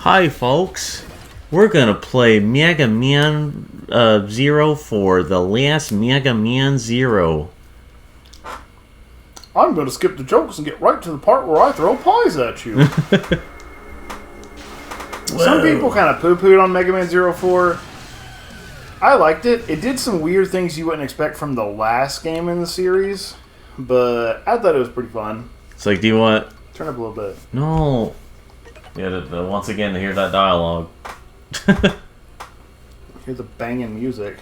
Hi, folks. We're gonna play Mega Man Zero for the last Mega Man Zero. I'm going to skip the jokes and get right to the part where I throw pies at you. Some people kind of poo-pooed on Mega Man Zero 4. I liked it. It did some weird things you wouldn't expect from the last game in the series, but I thought it was pretty fun. It's like, do you want... Turn up a little bit. No. Yeah, once again, to hear that dialogue. Hear the banging music.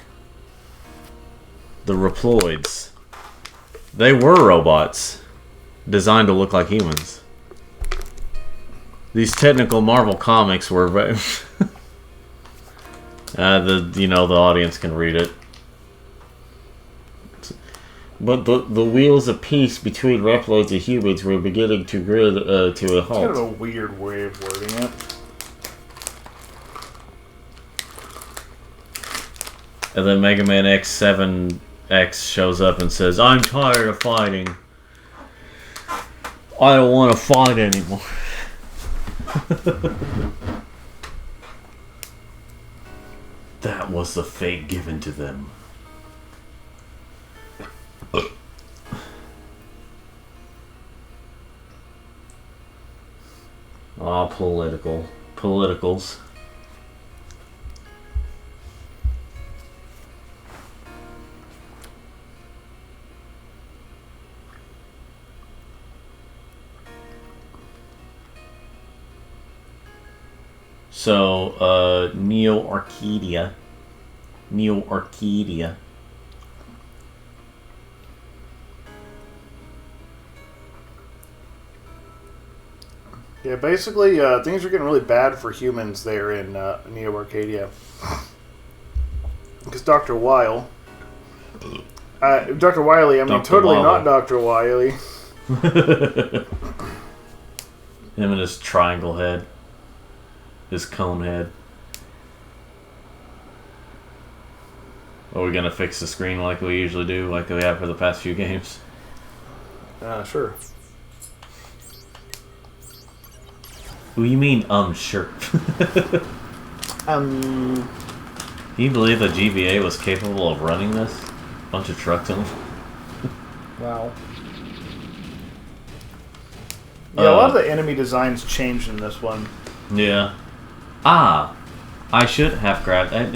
The Reploids. They were robots, designed to look like humans. These technical Marvel comics were... the audience can read it. But the wheels of peace between Reploids and humans were beginning to grid to a halt. It's kind of a weird way of wording it. And then Mega Man X7X shows up and says, "I'm tired of fighting. I don't want to fight anymore." That was the fate given to them. Politicals. So, Neo Arcadia. Yeah, basically, things are getting really bad for humans there in Neo Arcadia. Because Dr. Wily, Dr. totally Wily. not Dr. Wily. Him and his triangle head. His cone head. Are we gonna fix the screen like we usually do, like we have for the past few games? Sure. What do you mean, sure? Um... Can you believe that GBA was capable of running this? Bunch of trucks in them. Wow. Yeah, a lot of the enemy designs changed in this one. Yeah. I should have grabbed that.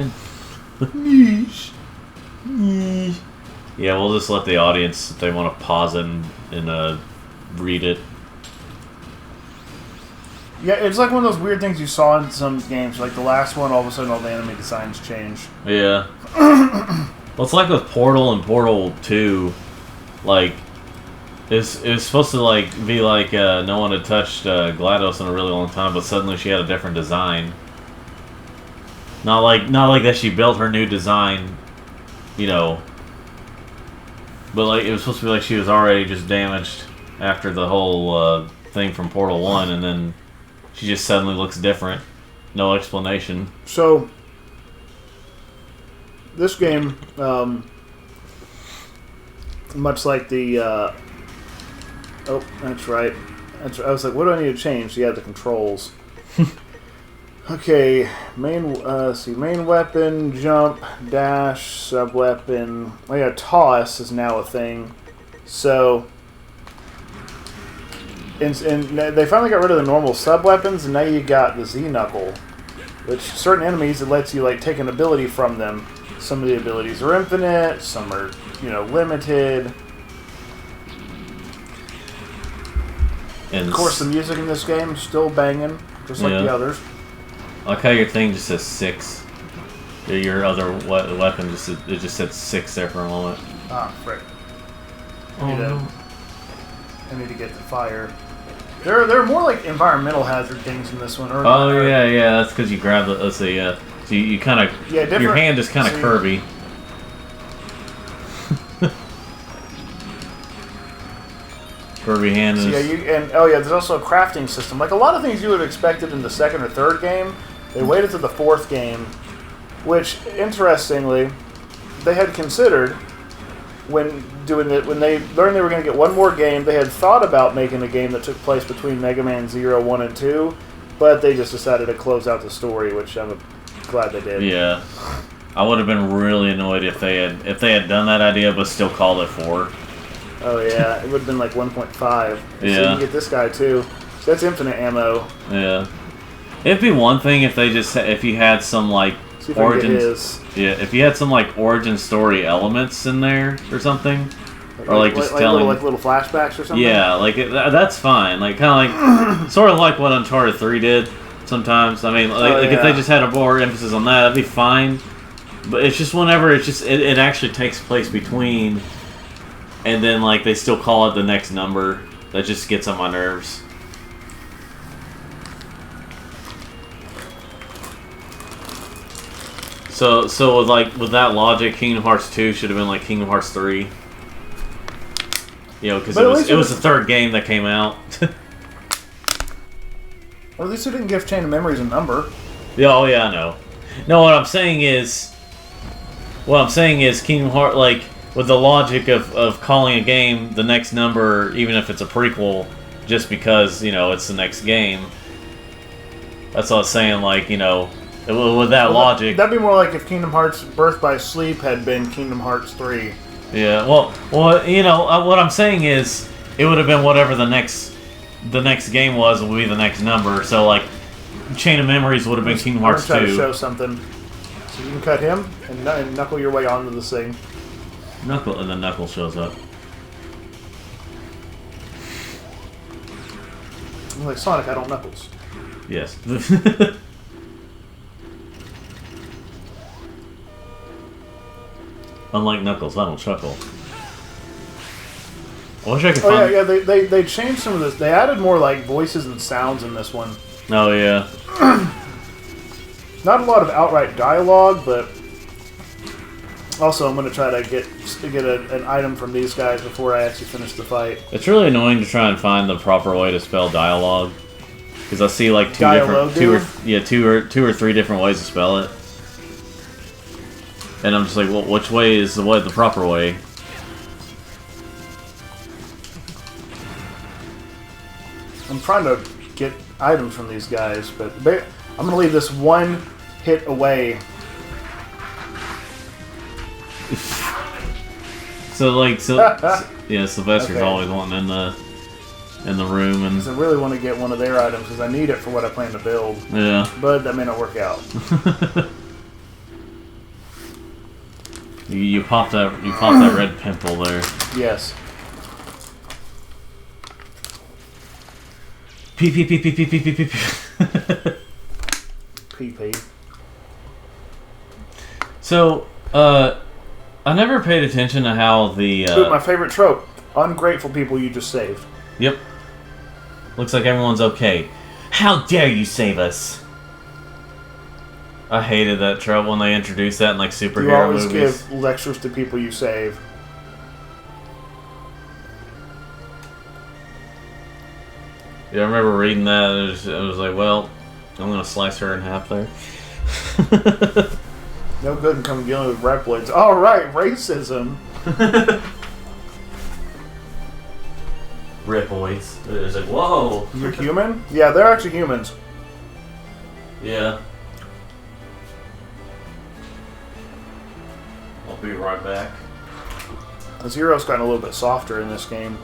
Yeah, we'll just let the audience, if they want to pause it and read it. Yeah, it's like one of those weird things you saw in some games. Like the last one, all of a sudden all the enemy designs change. Yeah. Well, it's like with Portal and Portal 2. Like, it was supposed to be like no one had touched GLaDOS in a really long time, but suddenly she had a different design. Not like that she built her new design, but like it was supposed to be like she was already just damaged after the whole thing from Portal 1, and then she just suddenly looks different. No explanation. So, this game, much like the... oh, that's right. I was like, what do I need to change? Yeah, the controls. Okay, main weapon, jump, dash, sub-weapon. Oh yeah, toss is now a thing. So... And they finally got rid of the normal sub-weapons, and now you got the Z-Knuckle. Which, certain enemies, it lets you, take an ability from them. Some of the abilities are infinite, some are, limited. And of course, the music in this game is still banging, just like the others. I like how your thing just says 6. Your other weapon just said 6 there for a moment. Ah, frick. Oh, I need to get the fire. There are more like environmental hazard things in this one. Yeah, that's because you grab the. Let's see, so you kind of. Yeah, your hand is kind of curvy. Curvy hand is. There's also a crafting system. Like a lot of things you would have expected in the second or third game, they waited to the fourth game, which interestingly, they had considered when they learned they were going to get one more game. They had thought about making a game that took place between Mega Man 0, 1, and 2, But they just decided to close out the story, which I'm glad they did. Yeah. I would have been really annoyed if they had done that idea but still called it 4. Oh yeah, it would have been like 1.5. So you Yeah. can get this guy too. So that's infinite ammo. Yeah. It'd be one thing if if you had some like See if I can get his. Yeah, if you had some like origin story elements in there or something, or like just telling little flashbacks or something. Yeah, like that's fine. Like kind of like sort of like what Uncharted 3 did sometimes. I mean, like if they just had a more emphasis on that, that'd be fine. But it's just whenever it actually takes place between, and then like they still call it the next number, that just gets on my nerves. So with that logic, Kingdom Hearts 2 should have been like Kingdom Hearts 3. You know, because it was the third game that came out. Well, at least it didn't give Chain of Memories a number. Yeah, oh yeah, I know. No, what I'm saying is Kingdom Hearts, like, with the logic of calling a game the next number, even if it's a prequel, just because, you know, it's the next game. That's what I was saying, like, you know, with that logic... That'd be more like if Kingdom Hearts Birth by Sleep had been Kingdom Hearts 3. Yeah, well, you know, what I'm saying is, it would have been whatever the next game was, would be the next number, so, like, Chain of Memories would have been Kingdom Hearts 2. I'm trying to show something. So you can cut him and knuckle your way onto this thing. And then Knuckles shows up. I'm like, Sonic, I don't Knuckles. Yes. Unlike Knuckles, I don't chuckle. I wish I could find... yeah, they changed some of this. They added more, like, voices and sounds in this one. Oh, yeah. Not a lot of outright dialogue, but... Also, I'm going to try to get an item from these guys before I actually finish the fight. It's really annoying to try and find the proper way to spell dialogue. Because I see, like, two or three different ways to spell it. And I'm just like, well, which way is the proper way? I'm trying to get items from these guys, but I'm going to leave this one hit away. Yeah, Sylvester's always wanting in the room, and I really want to get one of their items because I need it for what I plan to build. Yeah, but that may not work out. you popped that red pimple there. Yes. Pee. So, I never paid attention to how the... my favorite trope. Ungrateful people you just saved. Yep. Looks like everyone's okay. How dare you save us? I hated that trope when they introduced that in, like, superhero movies. You always give lectures to people you save. Yeah, I remember reading that, and it was like, well, I'm going to slice her in half there. No good in coming dealing with reploids. All right, racism. Reploids. It's like, whoa. You're human? Yeah, they're actually humans. Yeah. I'll be right back. Zero's gotten a little bit softer in this game.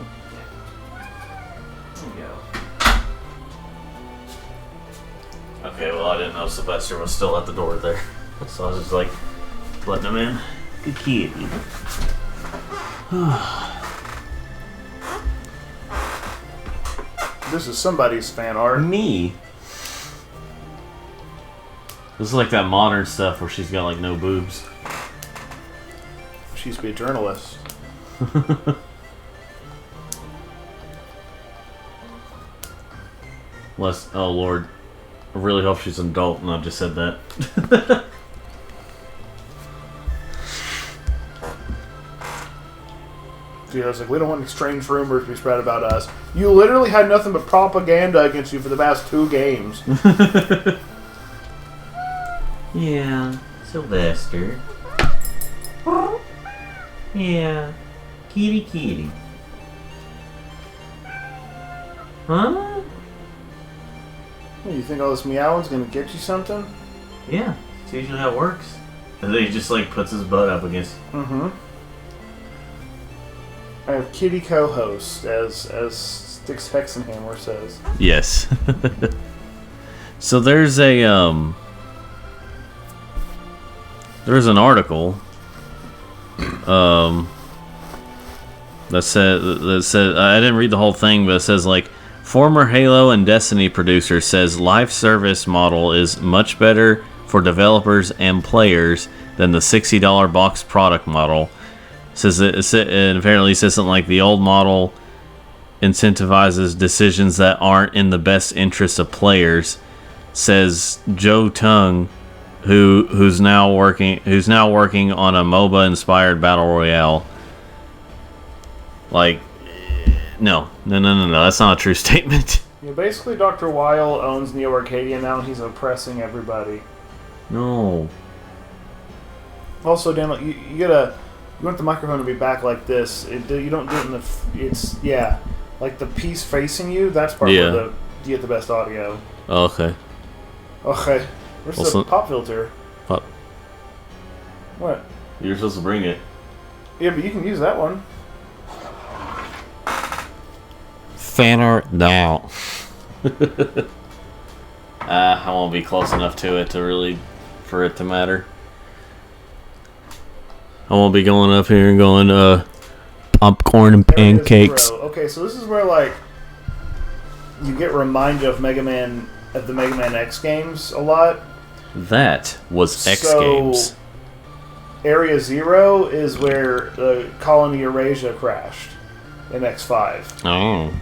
Okay, well, I didn't know Sylvester was still at the door there. So I was just like, letting him in. Good kitty. This is somebody's fan art. Me. This is like that modern stuff where she's got like no boobs. She used to be a journalist. Oh Lord. I really hope she's an adult and I just said that. I was like, we don't want any strange rumors to be spread about us. You literally had nothing but propaganda against you for the past 2 games. Yeah, Sylvester. Yeah, kitty. Huh? You think all this meowing's gonna get you something? Yeah, it's usually how it works. And then he just like puts his butt up against. Mm-hmm. I have Kitty co-host, as Styx Hexenhammer says. Yes. So there's a there's an article that said I didn't read the whole thing, but it says like former Halo and Destiny producer says live service model is much better for developers and players than the $60 box product model. Says and apparently says something like the old model incentivizes decisions that aren't in the best interest of players. Says Joe Tung, who's now working on a MOBA inspired battle royale. Like, no, that's not a true statement. Yeah, basically, Dr. Weil owns Neo Arcadia now, and he's oppressing everybody. No. Also, Dan, you want the microphone to be back like this. You don't do it in the. Like the piece facing you. That's part where you get the best audio. Oh, okay. Okay. Where's the pop filter? Pop. What? You're supposed to bring it. Yeah, but you can use that one. Fanner now. I won't be close enough to it for it to matter. I won't be going up here and going, popcorn and pancakes. Okay, so this is where, like, you get reminded of the Mega Man X games a lot. That was X Games. Area Zero is where the Colony Eurasia crashed in X5. Oh.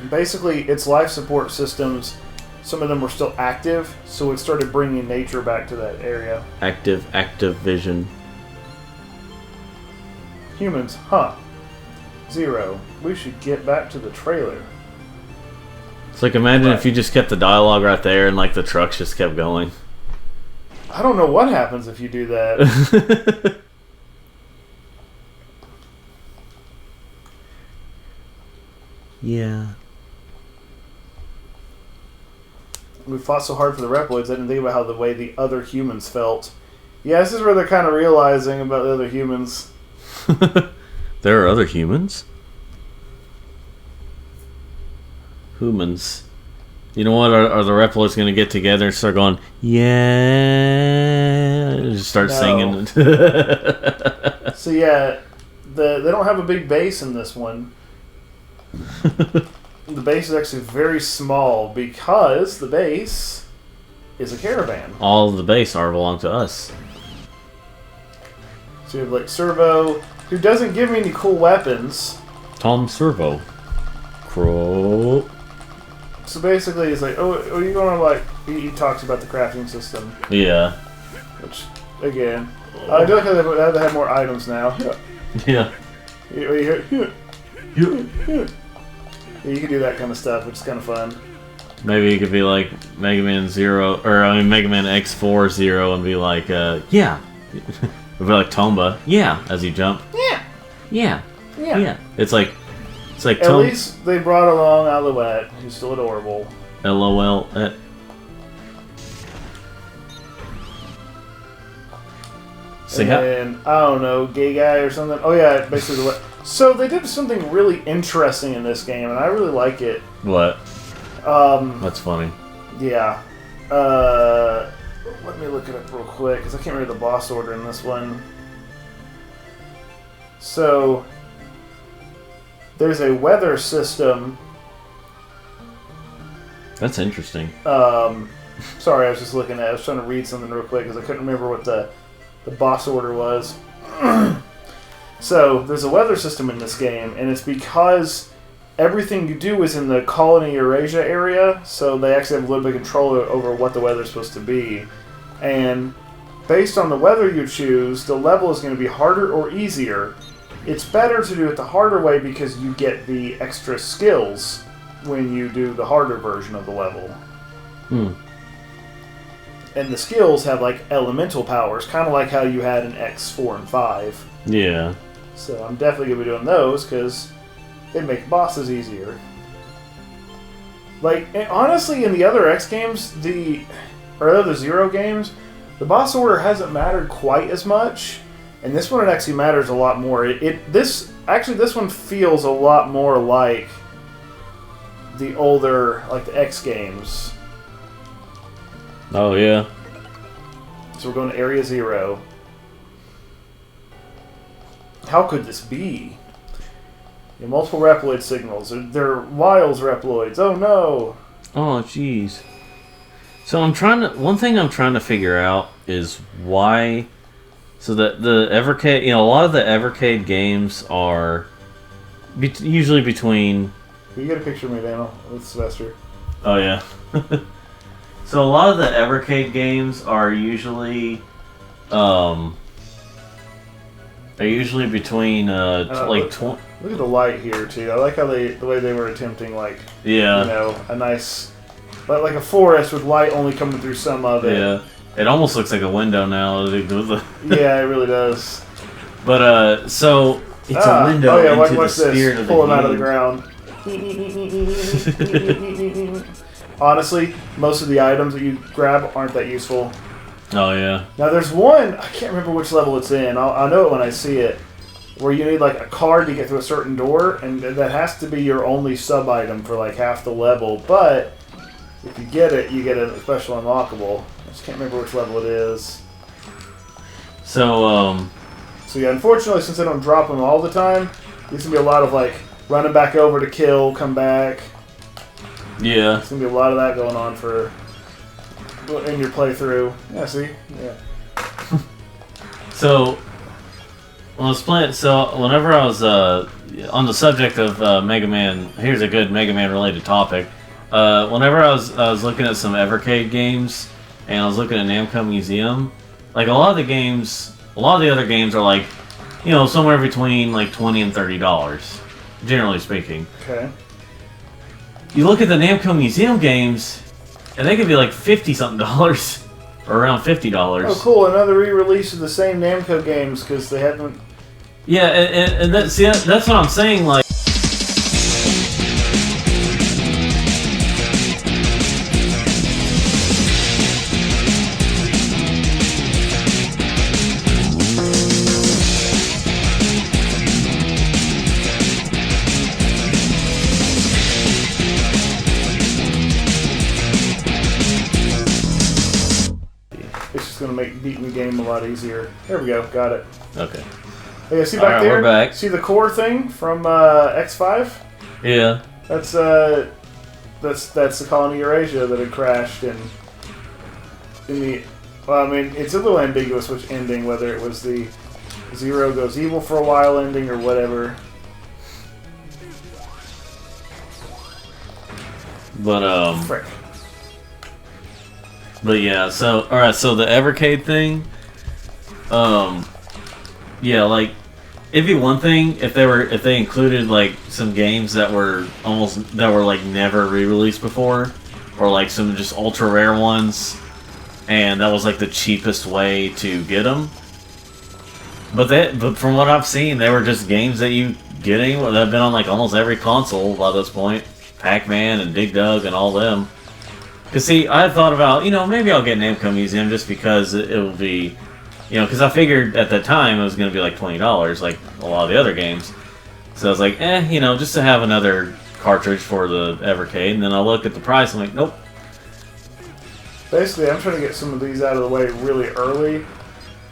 Basically, its life support systems, some of them were still active, so it started bringing nature back to that area. Active vision. Humans, huh? Zero. We should get back to the trailer. It's like, imagine if you just kept the dialogue right there and like the trucks just kept going. I don't know what happens if you do that. Yeah. We fought so hard for the Reploids, I didn't think about the way the other humans felt. Yeah, this is where they're kind of realizing about the other humans. There are other humans? Humans. You know what? Are the Reploids going to get together and start going, yeah, and just start singing? So yeah, they don't have a big base in this one. The base is actually very small because the base is a caravan. All of the base belong to us. So you have like Servo, who doesn't give me any cool weapons. Tom Servo. Crow. So basically, he's like, oh, you're going to like. He talks about the crafting system. Yeah. Which, again, I do like how they have more items now. Yeah. You can do that kind of stuff, which is kind of fun. Maybe it could be like Mega Man Mega Man X4 Zero, and be like, yeah. It'd be like Tomba, yeah, as you jump. Yeah. It's like At least they brought along Alouette, who's still adorable. LOL. And I don't know, gay guy or something. Oh yeah, basically what. So they did something really interesting in this game, and I really like it. What? That's funny. Yeah. Let me look it up real quick, because I can't remember the boss order in this one. So, there's a weather system. That's interesting. Sorry, I was just looking at it. I was trying to read something real quick, because I couldn't remember what the boss order was. So, there's a weather system in this game, and it's because everything you do is in the Colony Eurasia area, so they actually have a little bit of control over what the weather's supposed to be. And based on the weather you choose, the level is going to be harder or easier. It's better to do it the harder way because you get the extra skills when you do the harder version of the level. And the skills have like elemental powers, kind of like how you had in X4 and 5. Yeah. So I'm definitely going to be doing those because they make bosses easier. Like, and honestly, in the other X games, or other Zero games, the boss order hasn't mattered quite as much, and this one it actually matters a lot more. This one feels a lot more like the older, like the X games. Oh yeah. So we're going to Area 0. How could this be? You have multiple Reploid signals. They're Wiles Reploids. Oh no! Oh jeez. So one thing I'm trying to figure out is why. So that the Evercade, a lot of the Evercade games are usually between. Can you get a picture of me, Daniel, with Sylvester? Oh yeah. So a lot of the Evercade games are usually, between like 20. Look at the light here too. I like how the way they were attempting a nice, like a forest with light only coming through some of it. Yeah, it almost looks like a window now. Yeah, it really does. But so it's a window into the spirit of the Pull game. him out of the ground. Honestly, most of the items that you grab aren't that useful. Oh yeah. Now there's one, I can't remember which level it's in. I'll know it when I see it. Where you need like a card to get through a certain door, and that has to be your only sub item for like half the level. But if you get it, you get a special unlockable. I just can't remember which level it is. So yeah, unfortunately, since I don't drop them all the time, there's gonna be a lot of like running back over to kill, come back. Yeah. There's gonna be a lot of that going on in your playthrough. Yeah, see? Yeah. So when I was playing, whenever I was on the subject of Mega Man, here's a good Mega Man related topic. Whenever I was looking at some Evercade games, and I was looking at Namco Museum, like a lot of the other games are like, somewhere between like $20 and $30, generally speaking. Okay. You look at the Namco Museum games, and they could be like $50-something, or around $50. Oh, cool! Another re-release of the same Namco games because they haven't. Yeah, and that's what I'm saying. Like, Gonna make beating the game a lot easier. There we go, got it. okay. Yeah, see back there? We're back. See the core thing from X5? Yeah. That's the colony Eurasia that had crashed in the. Well, I mean, it's a little ambiguous which ending, whether it was the Zero goes evil for a while ending or whatever. But Frick. But yeah, so alright, so the Evercade thing, yeah, like it'd be one thing if they included like some games that were like never re-released before, or like some just ultra rare ones, and that was like the cheapest way to get them. But from what I've seen, they were just games that you getting that have been on like almost every console by this point, Pac-Man and Dig Dug and all them. Because, see, I had thought about, maybe I'll get Namco Museum just because it will be, because I figured at the time it was going to be like $20, like a lot of the other games. So I was like, just to have another cartridge for the Evercade. And then I looked at the price, I'm like, nope. Basically, I'm trying to get some of these out of the way really early,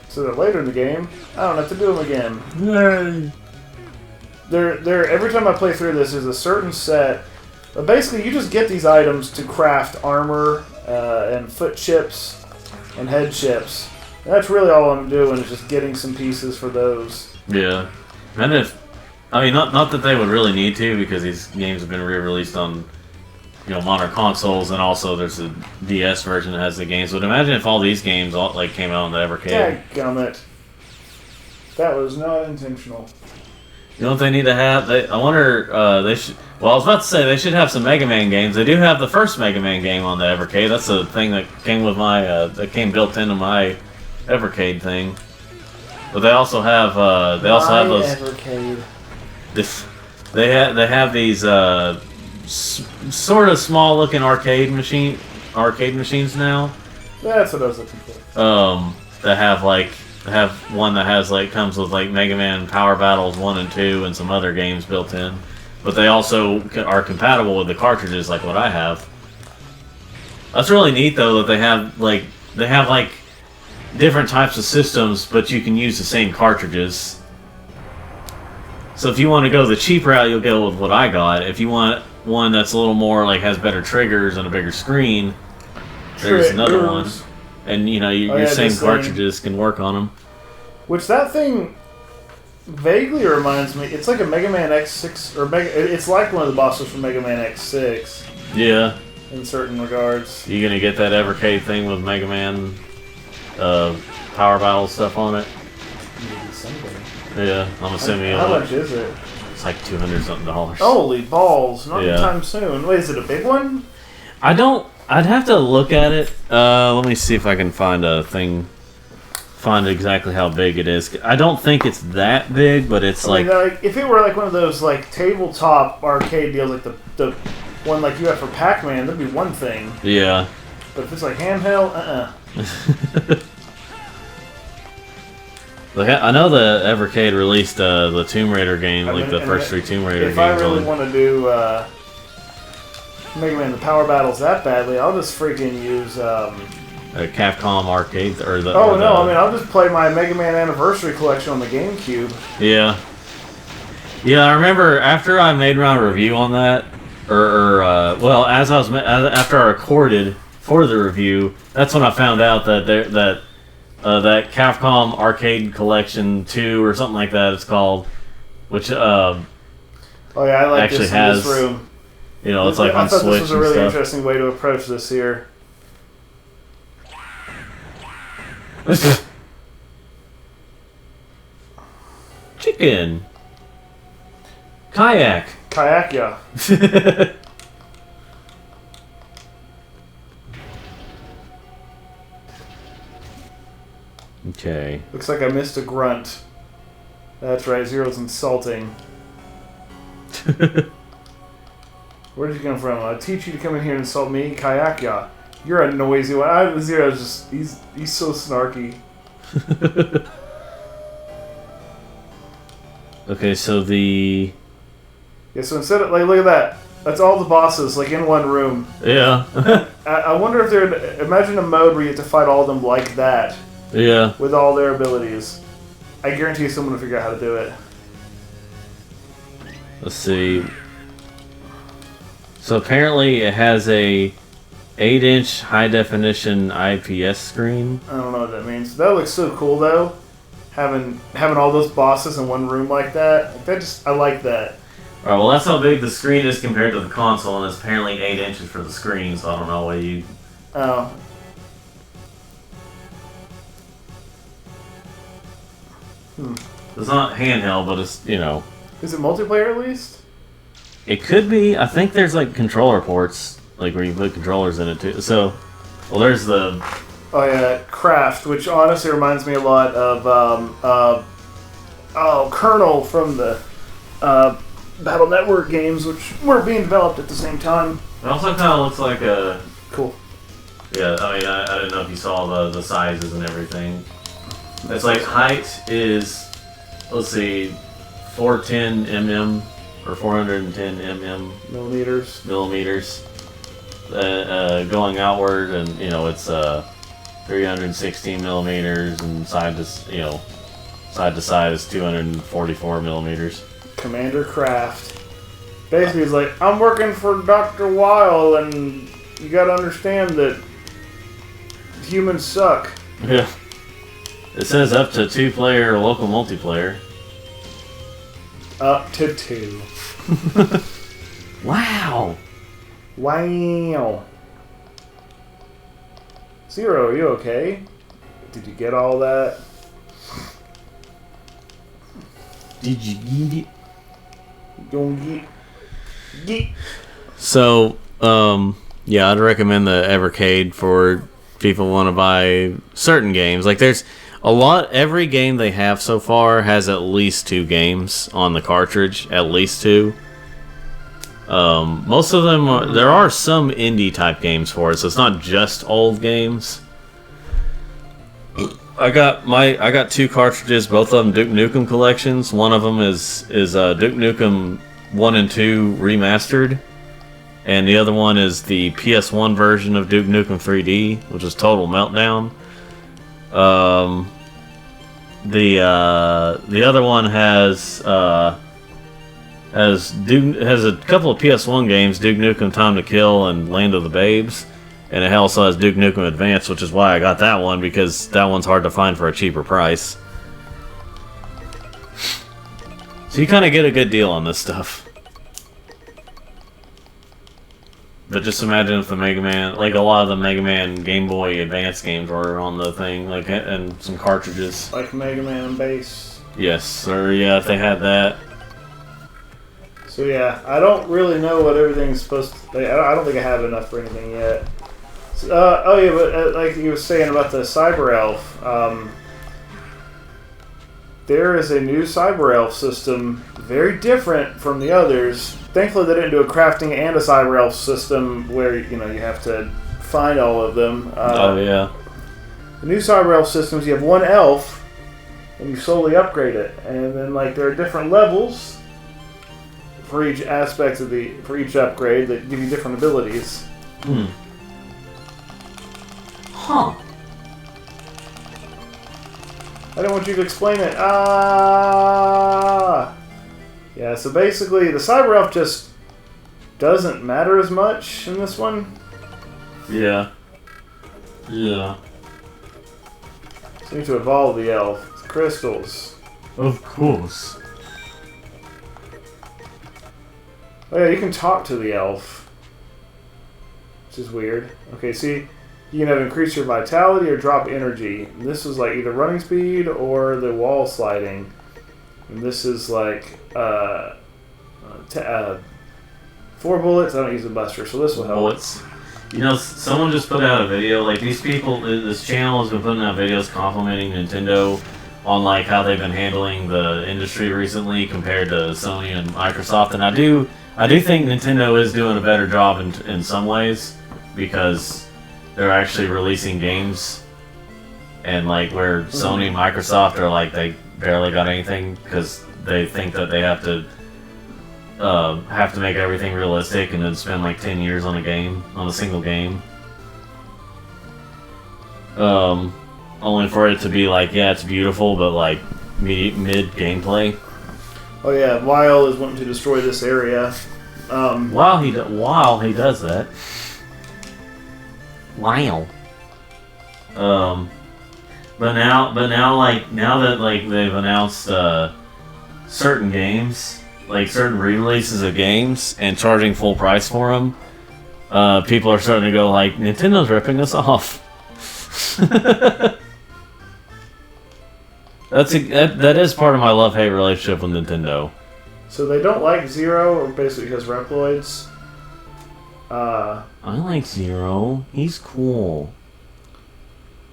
so that later in the game, I don't have to do them again. Yay! Every time I play through this, there's a certain set. But basically, you just get these items to craft armor and foot chips and head chips. And that's really all I'm doing is just getting some pieces for those. Yeah. And not that they would really need to, because these games have been re-released on, modern consoles, and also there's a DS version that has the games. But imagine if all these games came out on the Evercade. Dadgummit. That was not intentional. You know what they need to have? I wonder, they should... Well, I was about to say, they should have some Mega Man games. They do have the first Mega Man game on the Evercade. That's the thing that came with my... that came built into my Evercade thing. But they also have... they also have those... Evercade. They have these... sort of small looking arcade machines now. That's what I was looking for. That have one that has comes with Mega Man Power Battles 1 and 2 and some other games built in, but they also are compatible with the cartridges like what I have. That's really neat though that they have different types of systems, but you can use the same cartridges. So if you want to go the cheap route, you'll go with what I got. If you want one that's a little more has better triggers and a bigger screen, there's another one. And your same cartridges can work on them. Which that thing vaguely reminds me. It's like a Mega Man X6 or it's like one of the bosses from Mega Man X6. Yeah. In certain regards. You gonna get that Evercade thing with Mega Man Power Battle stuff on it? Maybe someday. Yeah, I'm assuming. How much is it? It's like $200 something. Holy balls! Not anytime soon. Wait, is it a big one? I'd have to look at it. Let me see if I can find exactly how big it is. I don't think it's that big, but it's if it were one of those tabletop arcade deals, like the one you have for Pac-Man, that'd be one thing. Yeah. But if it's handheld, I know the Evercade released the Tomb Raider game, the first 3 Tomb Raider games. If I really want to do Mega Man the Power Battles that badly, I'll just freaking use a Capcom arcade I'll just play my Mega Man Anniversary Collection on the GameCube. Yeah. Yeah, I remember after I made my review on that, after I recorded for the review, that's when I found out that that Capcom Arcade Collection 2 or something like that it's called, which I like actually this has in this room. It's I on thought Switch this was a really and interesting way to approach this here. Chicken. Kayak, yeah. Okay. Looks like I missed a grunt. That's right, Zero's insulting. Where did you come from? I'll teach you to come in here and insult me, Kayak, yeah. You're a noisy one. Zero's just, he's so snarky. Okay, so the... Yeah, so instead of, look at that. That's all the bosses, in one room. Yeah. I wonder if imagine a mode where you have to fight all of them like that. Yeah. With all their abilities. I guarantee someone will figure out how to do it. Let's see. So apparently it has a 8-inch high-definition IPS screen. I don't know what that means. That looks so cool, though. Having all those bosses in one room like that. I like that. Alright, well that's how big the screen is compared to the console, and it's apparently 8 inches for the screen, so I don't know what you... Oh. It's not handheld, but it's, Is it multiplayer at least? It could be. I think there's controller ports, where you put controllers in it too. So, well, there's the... Oh yeah, Craft, which honestly reminds me a lot of Colonel from the Battle Network games, which were being developed at the same time. It also kind of looks like a... Cool. Yeah, I didn't know if you saw the sizes and everything. It's height is, let's see, 410 mm or 410 millimeters. Going outward, and it's 316 millimeters, and side to side is 244 millimeters. Commander Craft. Basically, he's like, I'm working for Dr. Weil, and you gotta understand that humans suck. Yeah. It says up to 2-player local multiplayer. Up to 2. Wow. Wow. Zero, are you okay? Did you get all that? Did you get it? Don't get. So, yeah, I'd recommend the Evercade for people who want to buy certain games. There's every game they have so far has at least 2 games on the cartridge, at least 2. Most of them there are some indie type games for it, so it's not just old games. I got 2 cartridges, both of them Duke Nukem collections. One of them is Duke Nukem 1 and 2 remastered, and the other one is the PS1 version of Duke Nukem 3D, which is Total Meltdown. The other one has a couple of PS1 games, Duke Nukem Time to Kill and Land of the Babes, and it also has Duke Nukem Advance, which is why I got that one, because that one's hard to find for a cheaper price. So you kind of get a good deal on this stuff. But just imagine if the Mega Man, like a lot of the Mega Man Game Boy Advance games were on the thing, like, and some cartridges. Like Mega Man Base. Yes, or yeah, if they had that. So yeah, I don't really know what everything's supposed to. I don't think I have enough for anything yet. Oh yeah, but like you were saying about the Cyber Elf, there is a new Cyber Elf system, very different from the others. Thankfully, they didn't do a crafting and a Cyber Elf system where you have to find all of them. Oh yeah. The new Cyber Elf systems, you have one elf, and you slowly upgrade it, and then like there are different levels for each aspect for each upgrade that give you different abilities. Hmm. Huh. I don't want you to explain it. Ah. Yeah. So basically, the Cyber Elf just doesn't matter as much in this one. Yeah. Yeah. So you need to evolve the elf. It's crystals. Of course. Oh yeah, you can talk to the elf, which is weird. Okay, see, you can have increase your vitality or drop energy. And this is like either running speed or the wall sliding. And this is like 4 bullets. I don't use a buster, so this will help. Bullets. Someone just put out a video. Like these people, this channel has been putting out videos complimenting Nintendo on like how they've been handling the industry recently compared to Sony and Microsoft. And I do think Nintendo is doing a better job in some ways, because they're actually releasing games, and like where Sony and Microsoft are like they barely got anything because they think that they have to make everything realistic and then spend like 10 years on a single game. Only for it to be like, yeah, it's beautiful, but like mid gameplay. Oh yeah, Lyle is wanting to destroy this area. While he does that. Wow. But now that like they've announced certain games, like certain re-releases of games, and charging full price for them, people are starting to go like, Nintendo's ripping us off. That is part of my love-hate relationship with Nintendo. So they don't like Zero, or basically because Reploids. I like Zero. He's cool.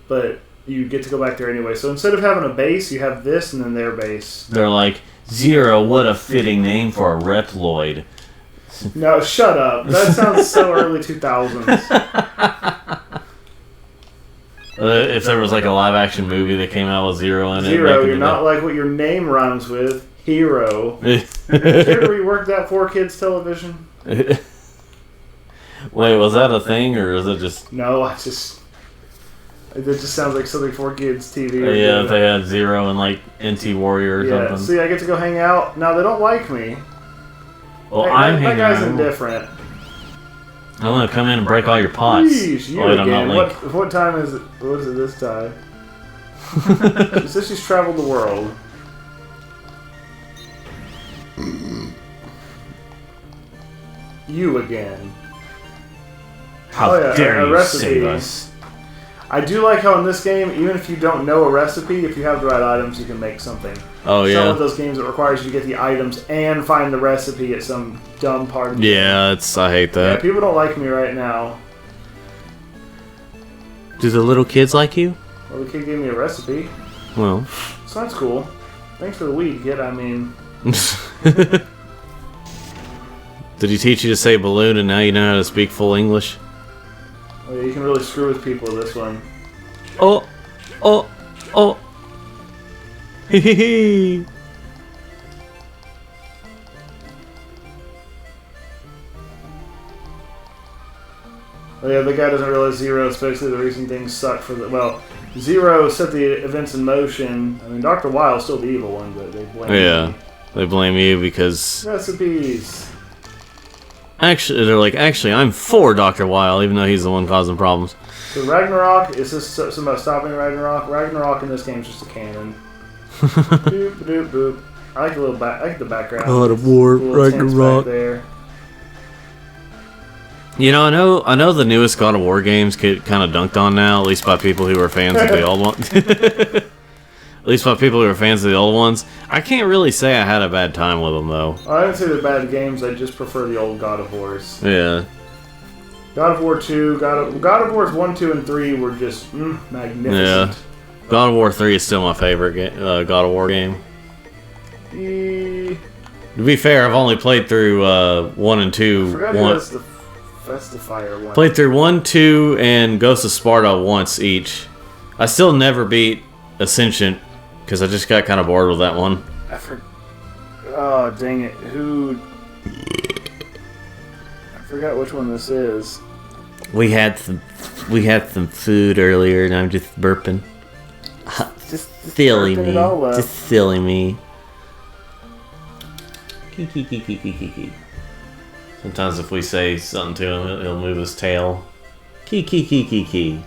But you get to go back there anyway. So instead of having a base, you have this and then their base. They're like, Zero, what a fitting name for a Reploid. No, shut up. That sounds so early 2000s. If there was like a live-action movie that came out with Zero in it. Zero, you're not like what your name rhymes with. Hero. Did you ever rework that 4Kids television? Wait, was that a thing, or is it just... No, it just sounds like something 4Kids TV. Yeah, if they had Zero and like NT Warrior or something. See, I get to go hang out. Now, they don't like me. Well, that guy's indifferent. I'm gonna come in and break all your pots. Jeez, you again. What time is it? What is it this time? She says she's traveled the world. You again. How dare you save us? I do like how in this game, even if you don't know a recipe, if you have the right items, you can make something. Oh, yeah. Some of those games, it requires you to get the items and find the recipe at some dumb part of the game. I hate that. Yeah, people don't like me right now. Do the little kids like you? Well, the kid gave me a recipe. Well. So that's cool. Thanks for the weed, kid. I mean... Did he teach you to say balloon and now you know how to speak full English? Oh, yeah, you can really screw with people with this one. Oh! Oh! Oh! Hee hee hee! Oh yeah, the guy doesn't realize Zero is basically the reason things suck for the... Well, Zero set the events in motion. I mean, Dr. Wile's still the evil one, but they blame Yeah, me. they blame you because... Recipes! Actually, they're like, actually, I'm for Dr. Weil, even though he's the one causing problems. So Ragnarok, is this something about stopping Ragnarok? Ragnarok in this game is just a cannon. Boop, boop, boop. I like the little I like the background. God of War, Ragnarok. There. You know, I know the newest God of War games get kind of dunked on now, at least by people who are fans of the old ones. At least by people who are fans of the old ones. I can't really say I had a bad time with them, though. I didn't say they're bad games, I just prefer the old God of Wars. Yeah. God of War 2, God of Wars 1, 2, and 3 were just magnificent. Yeah. God of War 3 is still my favorite God of War game. To be fair, I've only played through 1 and 2. I forgot that's the fire one. Played through 1, 2, and Ghost of Sparta once each. I still never beat Ascension, because I just got kind of bored with that one. Oh, dang it. I forgot which one this is. We had some food earlier, and I'm just burping. Just Silly burping me. it all up. Just silly me. Sometimes if we say something to him, he'll move his tail. Kee. Kee.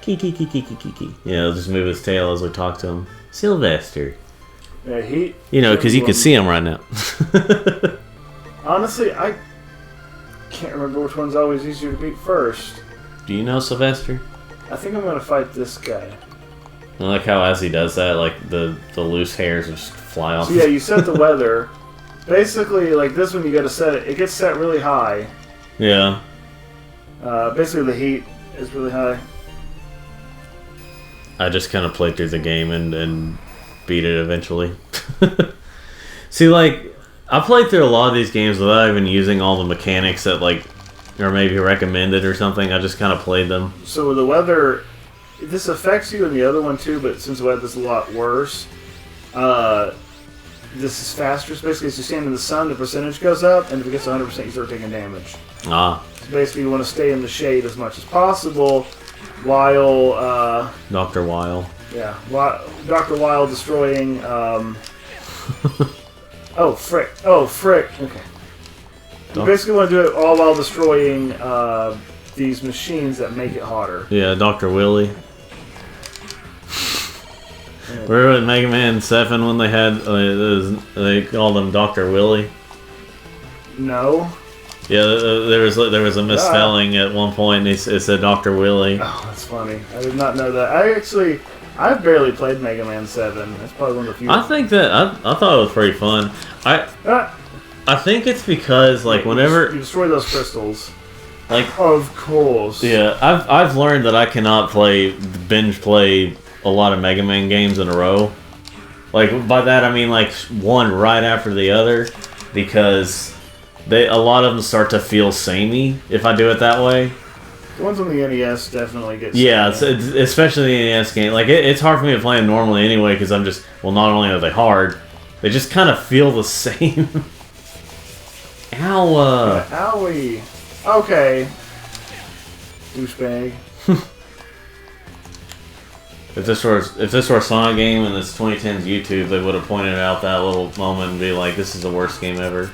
Yeah, he'll just move his tail as we talk to him. Sylvester. Yeah, you know, because you can see him right now. Honestly, I can't remember which one's always easier to beat first. Do you know Sylvester? I think I'm gonna fight this guy. I like how as he does that, like the loose hairs just fly off. So yeah, you set the weather. Basically, like this one, you gotta set it. It gets set really high. Yeah. Basically, the heat is really high. I just kind of played through the game and beat it eventually. See, like, I played through a lot of these games without even using all the mechanics that, like, are maybe recommended or something. I just kind of played them. So the weather, this affects you in the other one too, but since the weather's a lot worse, this is faster. So basically, as you stand in the sun, the percentage goes up, and if it gets 100%, you start taking damage. Ah. So basically, you want to stay in the shade as much as possible, while Dr. Weil. Yeah, Dr. Weil destroying. Oh frick! Okay. You basically want to do it all while destroying these machines that make it hotter. Yeah, Dr. Willy. Remember in Mega Man 7 when they had they called him Dr. Willy? No. Yeah, there was a misspelling at one point. And it said Dr. Willy. Oh, that's funny. I did not know that. I've barely played Mega Man 7. That's probably one of the few. I think that I thought it was pretty fun. I think it's because like whenever you destroy those crystals. Like, of course. Yeah, I've learned that I cannot binge play a lot of Mega Man games in a row. Like by that I mean like one right after the other, because a lot of them start to feel samey if I do it that way. The ones on the NES definitely get. Yeah, it's especially the NES game. Like it's hard for me to play them normally anyway because I'm just not only are they hard, they just kind of feel the same. Ow! Owie. Okay. Douchebag. If this were a Sonic game and this 2010's YouTube, they would have pointed out that little moment and be like, "This is the worst game ever."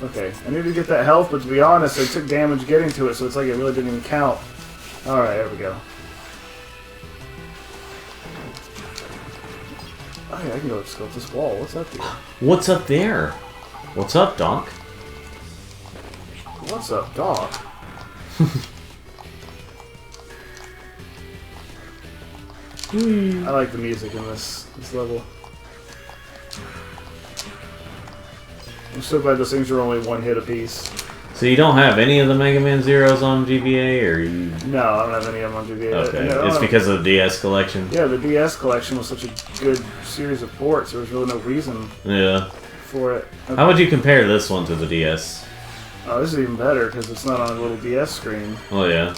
Okay, I need to get that health, but to be honest, I took damage getting to it, so it's like it really didn't even count. Alright, there we go. Oh yeah, I can go scope this wall. What's up here? What's up there? What's up, Doc? What's up, Doc? I like the music in this level. I'm so glad those things are only one hit apiece. So you don't have any of the Mega Man Zeros on GBA, or you? No, I don't have any of them on GBA. Okay, No, it's because of the DS collection. Yeah, the DS collection was such a good series of ports. There was really no reason. Yeah. for it. Okay. How would you compare this one to the DS? Oh, this is even better because it's not on a little DS screen. Oh yeah.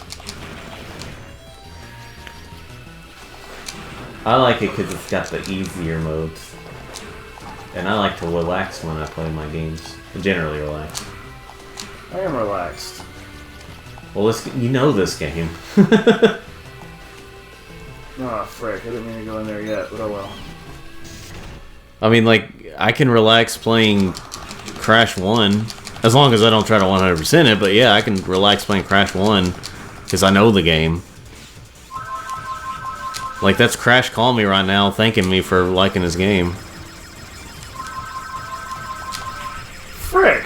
I like it because it's got the easier modes. And I like to relax when I play my games. Generally relax. I am relaxed. Well, you know this game. Oh, frick. I didn't mean to go in there yet, but oh well. I mean, like, I can relax playing Crash 1. As long as I don't try to 100% it, but yeah, I can relax playing Crash 1. Because I know the game. Like, that's Crash calling me right now, thanking me for liking his game. Frick!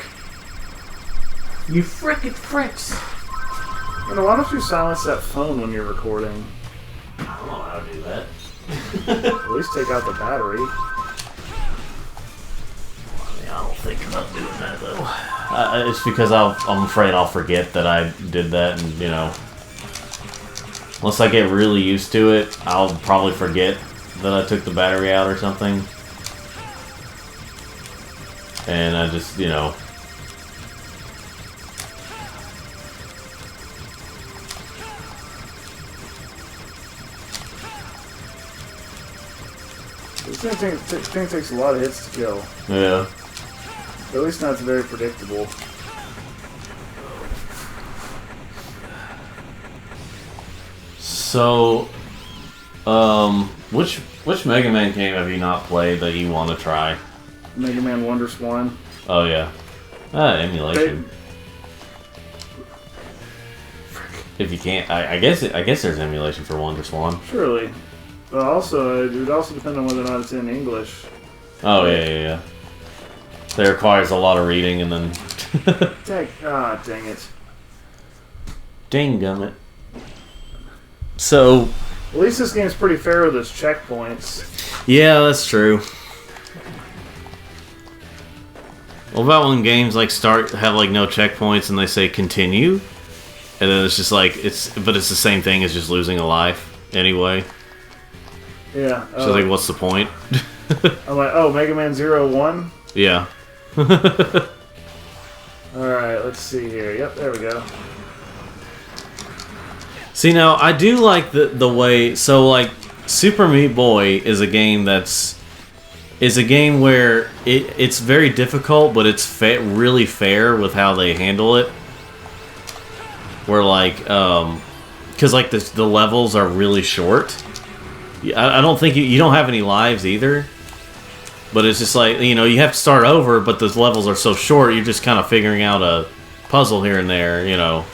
You frickin' fricks! You know, why don't you silence that phone when you're recording? I don't know how to do that. At least take out the battery. I don't think about doing that, though. It's because I'm afraid I'll forget that I did that, and, you know... Unless I get really used to it, I'll probably forget that I took the battery out or something. And I just, you know... This thing takes a lot of hits to kill. Yeah. But at least not very predictable. So, which Mega Man game have you not played that you want to try? Mega Man Wonder Swan. Oh yeah, emulation. If you can't, I guess there's emulation for Wonder Swan. Surely. But also, it would also depend on whether or not it's in English. Oh yeah. That requires a lot of reading and then. Dang it. Dang-gummit. So. At least this game's pretty fair with its checkpoints. Yeah, that's true. What about when games like have like no checkpoints and they say continue, and then it's just like but it's the same thing as just losing a life anyway. Yeah. So like, what's the point? I'm like, oh, Mega Man 0-1? Yeah. Alright, let's see here. Yep, there we go. See, now, I do like the way... So, like, Super Meat Boy is a game is a game where it's very difficult, but it's really fair with how they handle it. Where, like, because, like, the levels are really short. I don't think you don't have any lives either. But it's just like, you know, you have to start over, but the levels are so short, you're just kind of figuring out a puzzle here and there, you know.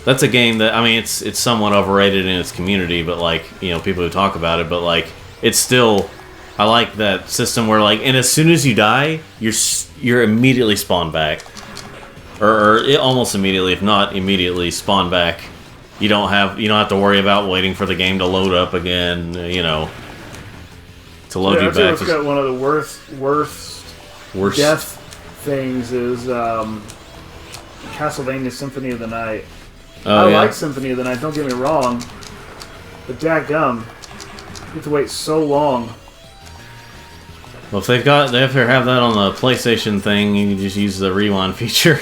That's a game that, I mean, it's somewhat overrated in its community, but, like, you know, people who talk about it, but, like, it's still... I like that system where, like, and as soon as you die, you're immediately spawned back. Or almost immediately, if not immediately, spawn back. You don't have to worry about waiting for the game to load up again, you know. To load you back. It's got one of the worst death things is Castlevania Symphony of the Night. Oh, I like Symphony of the Night, don't get me wrong. But dadgum, you have to wait so long. Well, if they have to have that on the PlayStation thing, you can just use the rewind feature.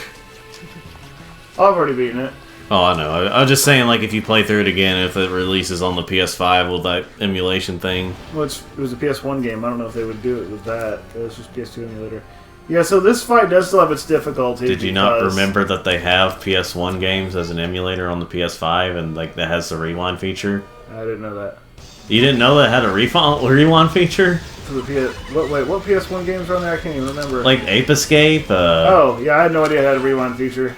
I've already beaten it. Oh, I know. I was just saying, like, if you play through it again, if it releases on the PS5 with that emulation thing. Well, it was a PS1 game. I don't know if they would do it with that. It was just PS2 emulator. Yeah, so this fight does still have its difficulty. Did you not remember that they have PS1 games as an emulator on the PS5 and, like, that has the rewind feature? I didn't know that. You didn't know that had a rewind feature? For the what PS1 games are on there? I can't even remember. Like Ape Escape? Oh, yeah, I had no idea it had a rewind feature.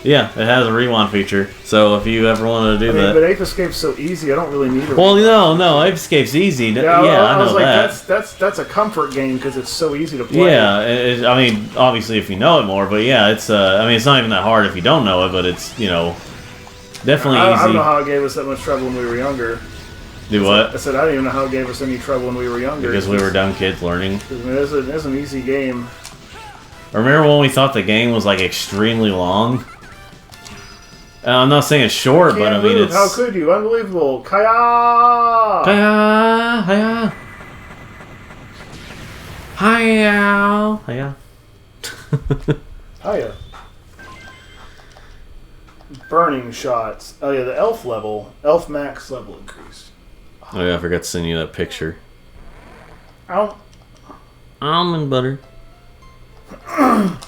Yeah, it has a rewind feature. So if you ever wanted to do that... But Ape Escape's so easy, I don't really need it. Well, no, Ape Escape's easy. Yeah, I know that. That's a comfort game because it's so easy to play. Yeah, I mean, obviously if you know it more, but yeah, it's I mean, it's not even that hard if you don't know it, but it's, you know, definitely easy. I don't know how it gave us that much trouble when we were younger. Do what? I said I didn't even know how it gave us any trouble when we were younger. Because we were dumb kids learning. I mean, it's an easy game. Remember when we thought the game was, like, extremely long? I'm not saying it's short, but I mean it's... How could you? Unbelievable. Kaya! Kaya! Kaya! Hiya. Hiya. Hiya. Burning shots. Oh yeah, the elf max level increased. Oh yeah, I forgot to send you that picture. Ow. Almond butter. Alright.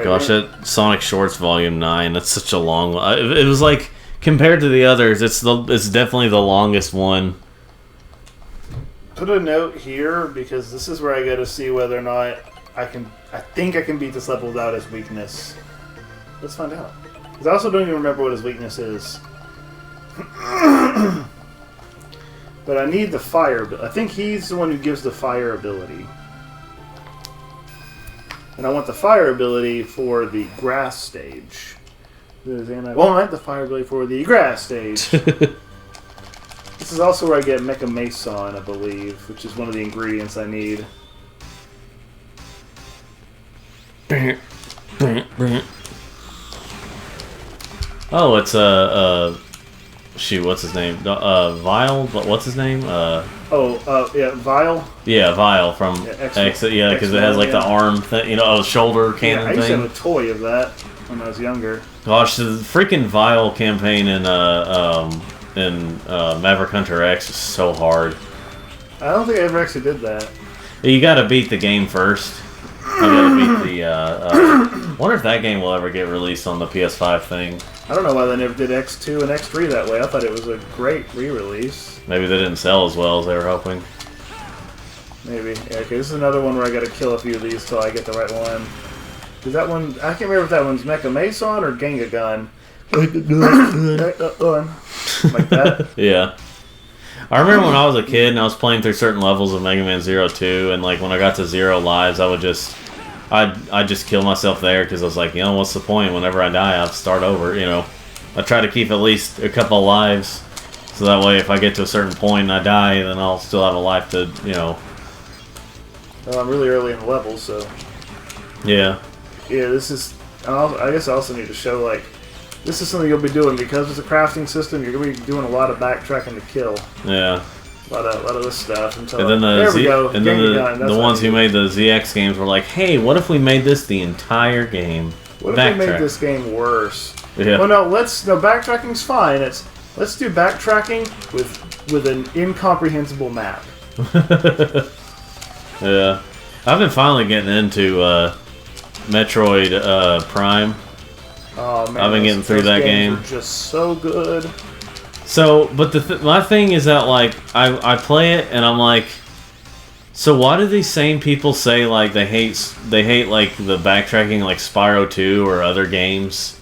Gosh, that Sonic Shorts Volume 9, that's such a long one. It was like, compared to the others, it's definitely the longest one. Put a note here, because this is where I got to see whether or not I think I can beat this level without his weakness. Let's find out. Because I also don't even remember what his weakness is. But I need the fire. I think he's the one who gives the fire ability. And I want the fire ability for the grass stage. And I want the fire ability for the grass stage. This is also where I get Mecha Mason, I believe, which is one of the ingredients I need. Oh, it's shoot, what's his name? Vile, what's his name? Yeah, Vile. Yeah, Vile from X. Yeah, because it has like the arm thing, shoulder cannon I used thing. to have a toy of that when I was younger. Gosh, the freaking Vile campaign in Maverick Hunter X is so hard. I don't think I ever actually did that. You gotta beat the game first. You gotta beat the, wonder if that game will ever get released on the PS5 thing. I don't know why they never did X2 and X3 that way. I thought it was a great re-release. Maybe they didn't sell as well as they were hoping. Maybe. Yeah, okay, this is another one where I gotta kill a few of these till I get the right one. Is that one... I can't remember if that one's Mecha Mason or Genga Gun. Like that? Yeah. I remember when I was a kid and I was playing through certain levels of Mega Man Zero 2, and like when I got to 0 lives, I'd just kill myself there because I was like, what's the point? Whenever I die, I'll start over. I try to keep at least a couple lives, so that way if I get to a certain point and I die, then I'll still have a life to, Well, I'm really early in the level, so Yeah. Yeah, this is. I guess I also need to show like. This is something you'll be doing because it's a crafting system. You're going to be doing a lot of backtracking to kill. Yeah. A lot of this stuff. Until And then there we go. And then the ones who made the ZX games were like, hey, what if we made this the entire game? What if we made this game worse? Yeah. Well, no. Backtracking's fine. Let's do backtracking with an incomprehensible map. Yeah. I've been finally getting into Metroid Prime. Oh man, I've been getting through that game. Are just so good. So, but my thing is that like I play it and I'm like, so why do these same people say like they hate like the backtracking like Spyro 2 or other games,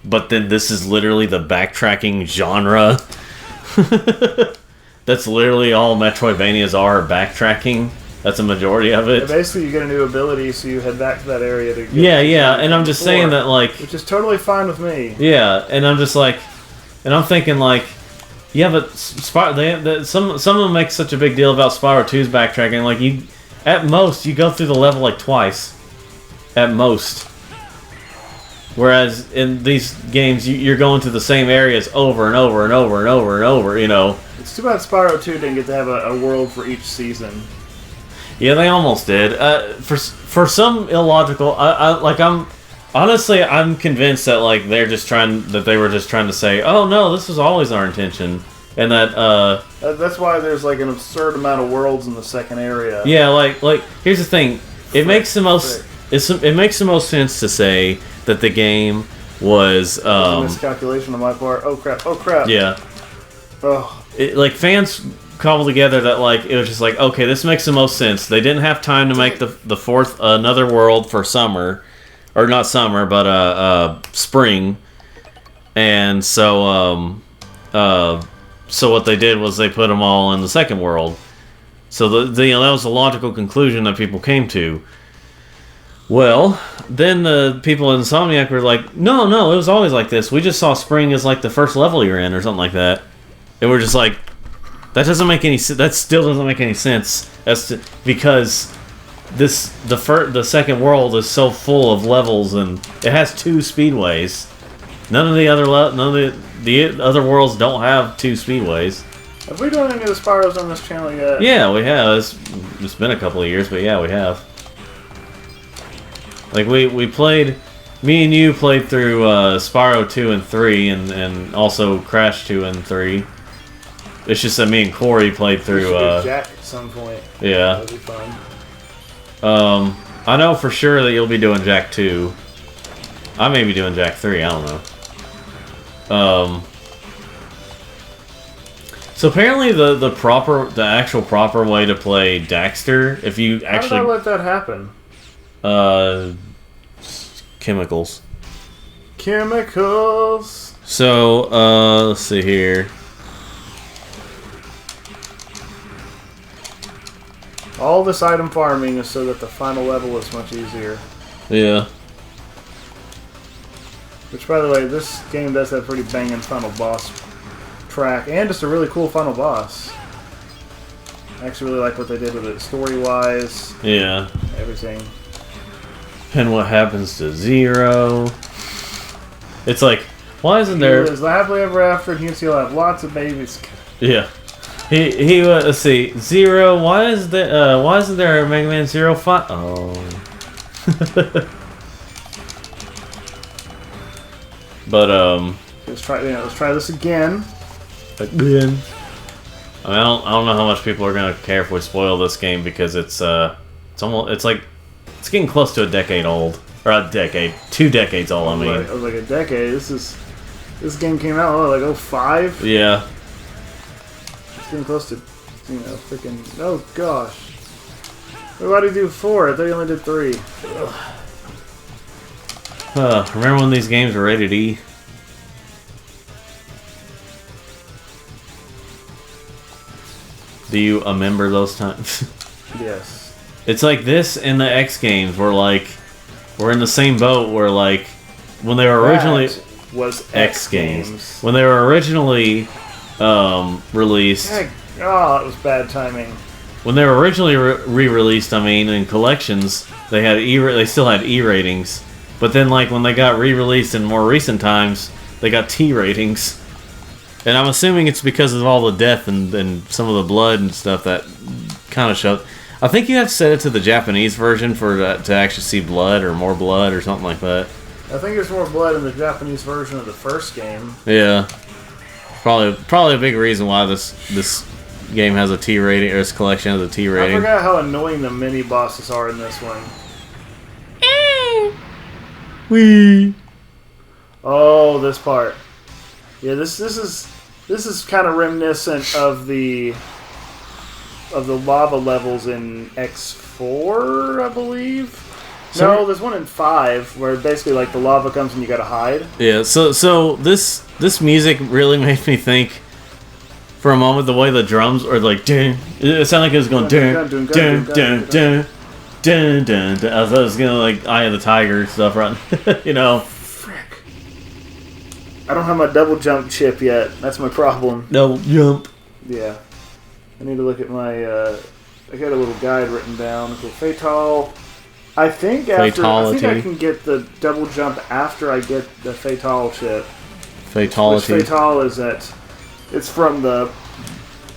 but then this is literally the backtracking genre. That's literally all Metroidvanias are backtracking. That's a majority of it. Yeah, basically, you get a new ability, so you head back to that area to get. Yeah, and I'm just saying that like, which is totally fine with me. Yeah, and I'm just like, and I'm thinking like, yeah, but some of them make such a big deal about Spyro 2's backtracking. Like at most you go through the level like twice, at most. Whereas in these games, you're going to the same areas over and over and over and over and over. It's too bad Spyro 2 didn't get to have a world for each season. Yeah, they almost did. For some illogical, I'm convinced that like they were just trying to say, oh no, this was always our intention, and that that's why there's like an absurd amount of worlds in the second area. Yeah, like here's the thing, it makes the most sense to say that the game was a miscalculation on my part. Oh crap. Yeah. Oh. Like fans cobbled together that like it was just like, okay, this makes the most sense. They didn't have time to make the fourth another world for summer, or not summer, but spring, and so what they did was they put them all in the second world. So that was the logical conclusion that people came to. Well, then the people in Insomniac were like, no, it was always like this. We just saw spring as like the first level you're in or something like that, and we're just like, that doesn't make any sense. That still doesn't make any sense because the second world is so full of levels and it has 2 speedways. None of the other worlds don't have 2 speedways. Have we done any of the Spyros on this channel yet? Yeah, we have. It's been a couple of years, but yeah, we have. Like, we played... Me and you played through Spyro 2 and 3, and also Crash 2 and 3. It's just that me and Corey played through... Jack at some point. Yeah. That'd be fun. I know for sure that you'll be doing Jack 2. I may be doing Jack 3, I don't know. So apparently the actual proper way to play Daxter, if you actually... How did I let that happen? Chemicals. Chemicals! So, let's see here. All this item farming is so that the final level is much easier. Yeah. Which, by the way, this game does have a pretty banging final boss track, and just a really cool final boss. I actually really like what they did with it, story-wise. Yeah. Everything. And what happens to Zero? It's like, why isn't there... He lives happily ever after, and he'll have lots of babies. Yeah. He let's see, Zero, why isn't there a Mega Man Zero 5? Oh. But, let's try this again. Again. I mean, I don't know how much people are gonna care if we spoil this game because it's getting close to a decade old. Or a decade. 2 decades old, I mean. I was like a decade. This game came out, like 05? Yeah. It's getting close to, freaking, oh gosh. Why did he do 4? I thought he only did 3. Remember when these games were rated E? Do you remember those times? Yes. It's like this and the X games were like, we're in the same boat where like, when they were originally... That was X games. When they were originally released... Oh, it was bad timing. When they were originally re-released, I mean, in collections, they still had E ratings. But then, like, when they got re-released in more recent times, they got T ratings. And I'm assuming it's because of all the death and some of the blood and stuff that kind of showed. I think you have to set it to the Japanese version to actually see blood or more blood or something like that. I think there's more blood in the Japanese version of the first game. Yeah. Probably a big reason why this game has a T rating, or this collection has a T rating. I forgot how annoying the mini bosses are in this one. Wee. Oh, this part. Yeah, this is kind of reminiscent of the lava levels in X4, I believe. No, there's one in 5 where basically like the lava comes and you gotta hide. Yeah, so this music really made me think for a moment the way the drums are like dun, it sounded like it was going dun dun dun dun dun dun dun. I thought it was gonna like Eye of the Tiger stuff, right? You know. Frick. I don't have my double jump chip yet. That's my problem. Double jump. Yeah. I need to look at my. I got a little guide written down. Okay, Fatal. I think I can get the double jump after I get the Fatal chip. Fatality. Which Fatal is at. It's from the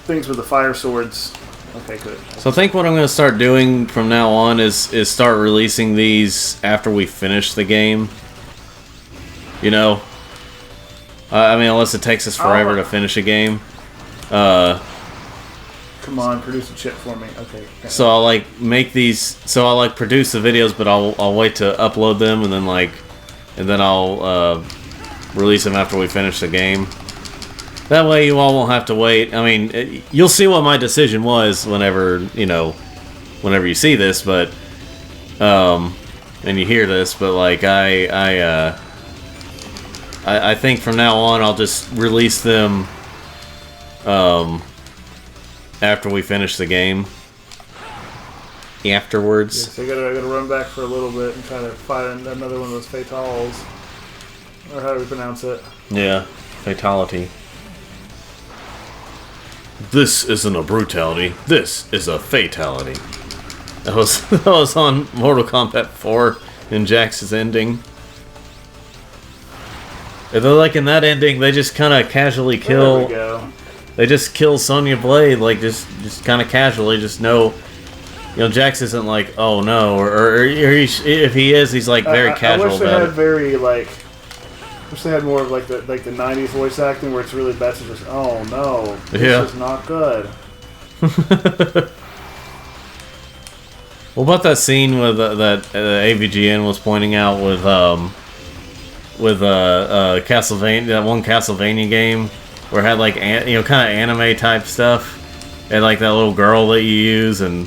things with the fire swords. Okay, good. So I think what I'm going to start doing from now on is start releasing these after we finish the game. You know? I mean, unless it takes us forever to finish a game. Come on, produce a chip for me. Okay. So I'll like make these. So I'll like produce the videos, but I'll wait to upload them, and then I'll release them after we finish the game. That way you all won't have to wait. I mean, you'll see what my decision was whenever you see this, but and you hear this. But like I think from now on I'll just release them after we finish the game. Afterwards. Yeah, so I gotta run back for a little bit and try to find another one of those fatals, or how do we pronounce it? Yeah, fatality. This isn't a brutality. This is a fatality. That was on Mortal Kombat 4 in Jax's ending. And they're like in that ending, they just kind of casually kill. There we go. they just kill Sonya Blade like just kind of casually. Just no, Jax isn't like, oh no, or if he is, he's like very casual. I wish they about had it. very like. Wish they had more of like the '90s voice acting where it's really best to just, oh no, this is not good. What about that scene with that AVGN was pointing out with Castlevania, that one Castlevania game where it had like kind of anime type stuff, and like that little girl that you use, and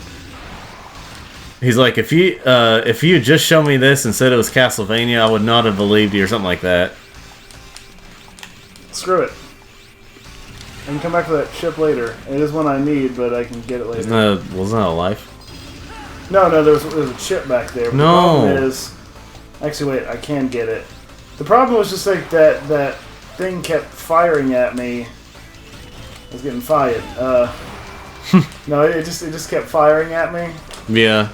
he's like, if you had just shown me this and said it was Castlevania, I would not have believed you, or something like that. Screw it. I can come back to that ship later. It is one I need, but I can get it later. Wasn't that a life? No, there was a chip back there. But No. The problem is, actually, wait, I can get it. The problem was just like that thing kept firing at me. I was getting fired. No, it just kept firing at me. Yeah.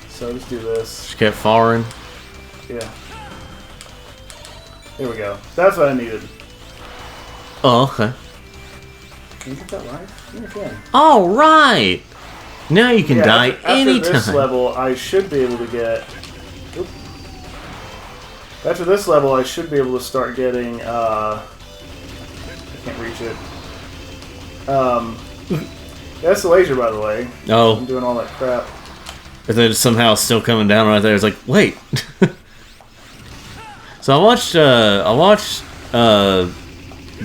So just do this. She kept firing. Yeah. Here we go. That's what I needed. Oh, okay. Can you get that life? Yeah, you can. All right. Now you can die anytime. After this level, I should be able to get. Oop. After this level, I should be able to start getting. I can't reach it. That's the laser, by the way. Oh. I'm doing all that crap. And then somehow it's still coming down right there. It's like, wait. So I watched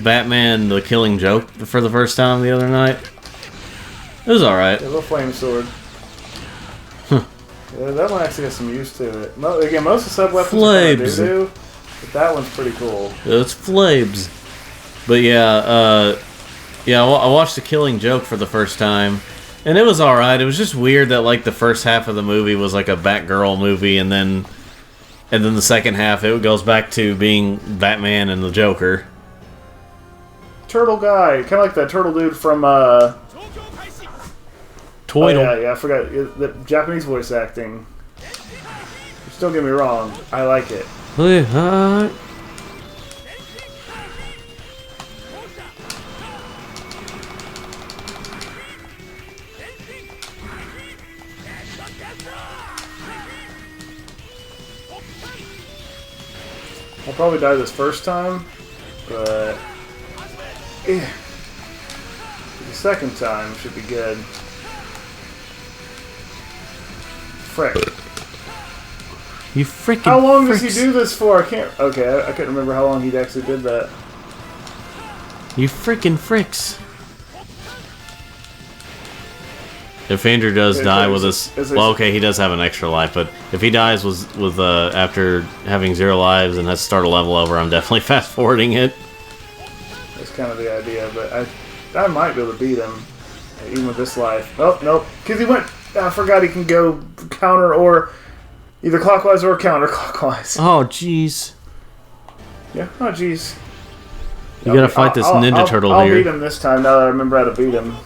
Batman: The Killing Joke for the first time the other night. It was alright. A little flame sword. Yeah, that one actually has some use to it. Again, most of the sub weapons are kind of doo-doo, but that one's pretty cool. It's flames. But yeah, I watched The Killing Joke for the first time, and it was alright. It was just weird that like the first half of the movie was like a Batgirl movie, and then the second half it goes back to being Batman and the Joker. Turtle guy, kind of like that turtle dude from Toidle. Oh, yeah, I forgot the Japanese voice acting. Just don't get me wrong, I like it. I'll probably die this first time, but the second time should be good. Frick. You freaking. How long does he do this for? I can't. Okay, I couldn't remember how long he actually did that. You freaking fricks. If Andrew does die with us, well, okay, he does have an extra life, but if he dies with after having 0 lives and has to start a level over, I'm definitely fast forwarding it. That's kind of the idea, but I might be able to beat him even with this life. Oh nope, because he went. I forgot he can go counter or either clockwise or counterclockwise. Oh jeez. Yeah. Oh jeez. You gotta fight this Ninja Turtle here. I'll beat him this time now that I remember how to beat him.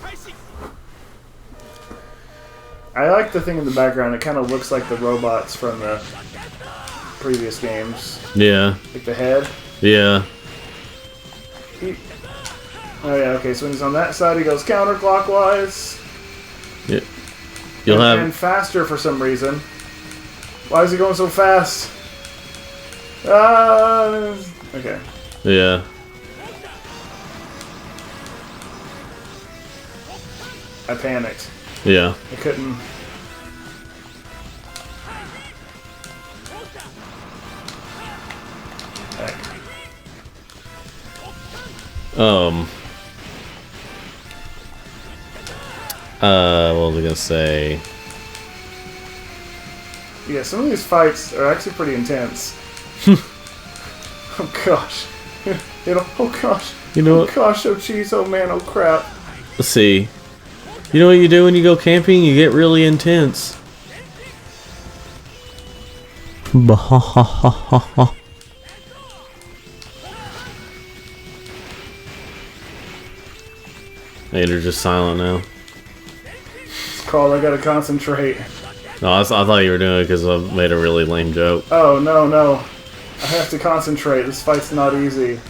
I like the thing in the background. It kind of looks like the robots from the previous games. Yeah. Like the head. Yeah. Oh yeah. Okay. So when he's on that side, he goes counterclockwise. Yeah. And faster for some reason. Why is he going so fast? Okay. Yeah. I panicked. Yeah. I couldn't. Heck. What was I gonna say? Yeah, some of these fights are actually pretty intense. Oh gosh. Oh gosh. You know oh what? Gosh, oh jeez, oh man, oh crap. Let's see. You know what you do when you go camping? You get really intense. They're just silent now. It's called I gotta concentrate. No, I thought you were doing it because I made a really lame joke. Oh, no. I have to concentrate. This fight's not easy.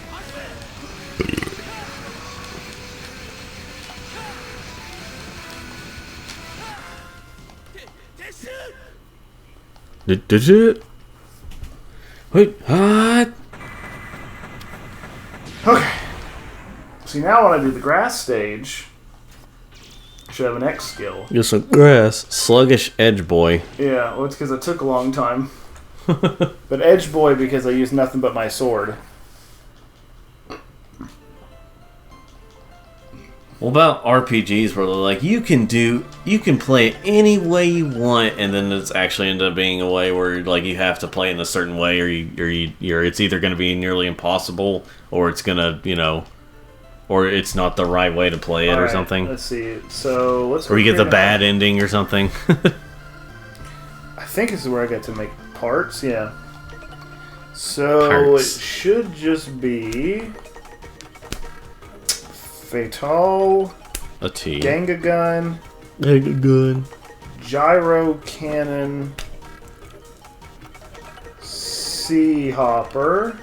Did it? Wait, what? Okay. See, now when I do the grass stage, I should have an X skill. Just a grass. Sluggish Edge Boy. Yeah, well, it's because it took a long time. But Edge Boy because I used nothing but my sword. What about RPGs where they're like, you can play it any way you want, and then it's actually end up being a way where like you have to play it in a certain way, or it's either going to be nearly impossible, or it's gonna, or it's not the right way to play it, or something. Let's see. So let's. Or you get the bad ending or something. I think this is where I get to make parts. Yeah. So Parts. It should just be. Fatal, A T. Ganga Gun, Gyro Cannon, Sea Hopper.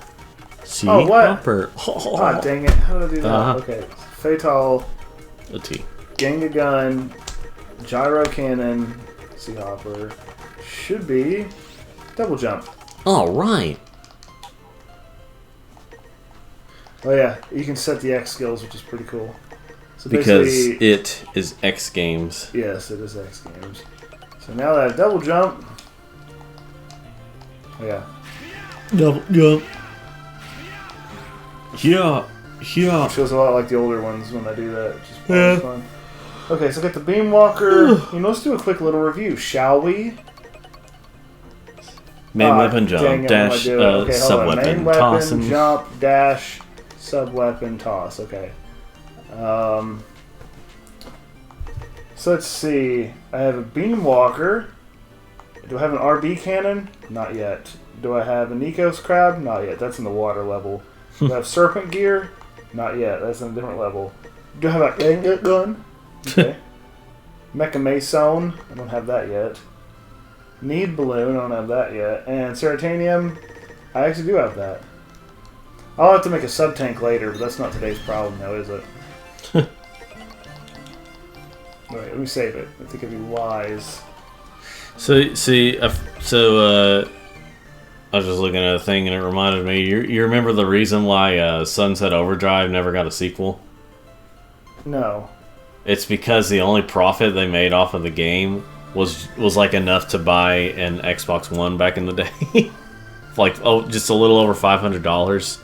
Oh, what? Hopper. Ah, dang it. How did I do that? Okay. Fatal, A T. Ganga Gun, Gyro Cannon, Sea Hopper. Should be double jump. All right. Oh yeah, you can set the X skills, which is pretty cool. So Because it is X Games. yes, it is X Games. So now that I have double jump, oh yeah, Double jump. Yeah. Yeah. it feels a lot like the older ones when I do that, which is probably fun. Okay, so I got the Beam Walker. Let's do a quick little review, shall we? Main weapon Dang jump, it, dash, what am I doing? Okay, hold sub on. weapon, Main weapon, toss and jump, dash, sub weapon, toss. Okay. So let's see. I have a Beam Walker. Do I have an RB cannon? Not yet. Do I have a Nikos Crab? Not yet. That's in the water level. Do I have Serpent Gear? Not yet. That's in a different level. Do I have a Ganga Gun? Okay. Mecha Mason? I don't have that yet. Need Balloon? I don't have that yet. And Ceratanium? I actually do have that. I'll have to make a sub-tank later, but that's not today's problem now, is it? Alright, let me save it. I think it'd be wise. So, see, I was just looking at a thing and it reminded me. You remember the reason why Sunset Overdrive never got a sequel? No. It's because the only profit they made off of the game was like enough to buy an Xbox One back in the day. Just a little over $500.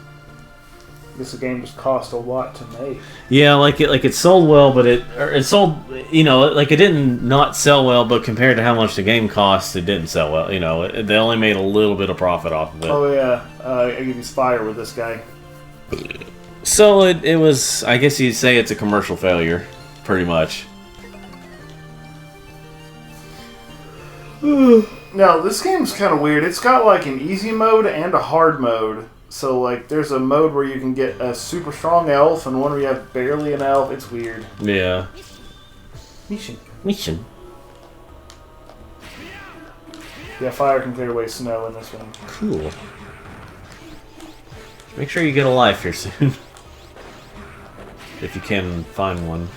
This game just cost a lot to make. Yeah, it sold well, but it sold, it didn't not sell well, but compared to how much the game cost, it didn't sell well. They only made a little bit of profit off of it. Oh yeah, I give you fire with this guy. So it was, I guess you'd say it's a commercial failure, pretty much. Now, this game's kind of weird. It's got like an easy mode and a hard mode. So, like, there's a mode where you can get a super strong elf and one where you have barely an elf. It's weird. Yeah. Mission. Yeah, fire can clear away snow in this one. Cool. Make sure you get a life here soon. If you can find one.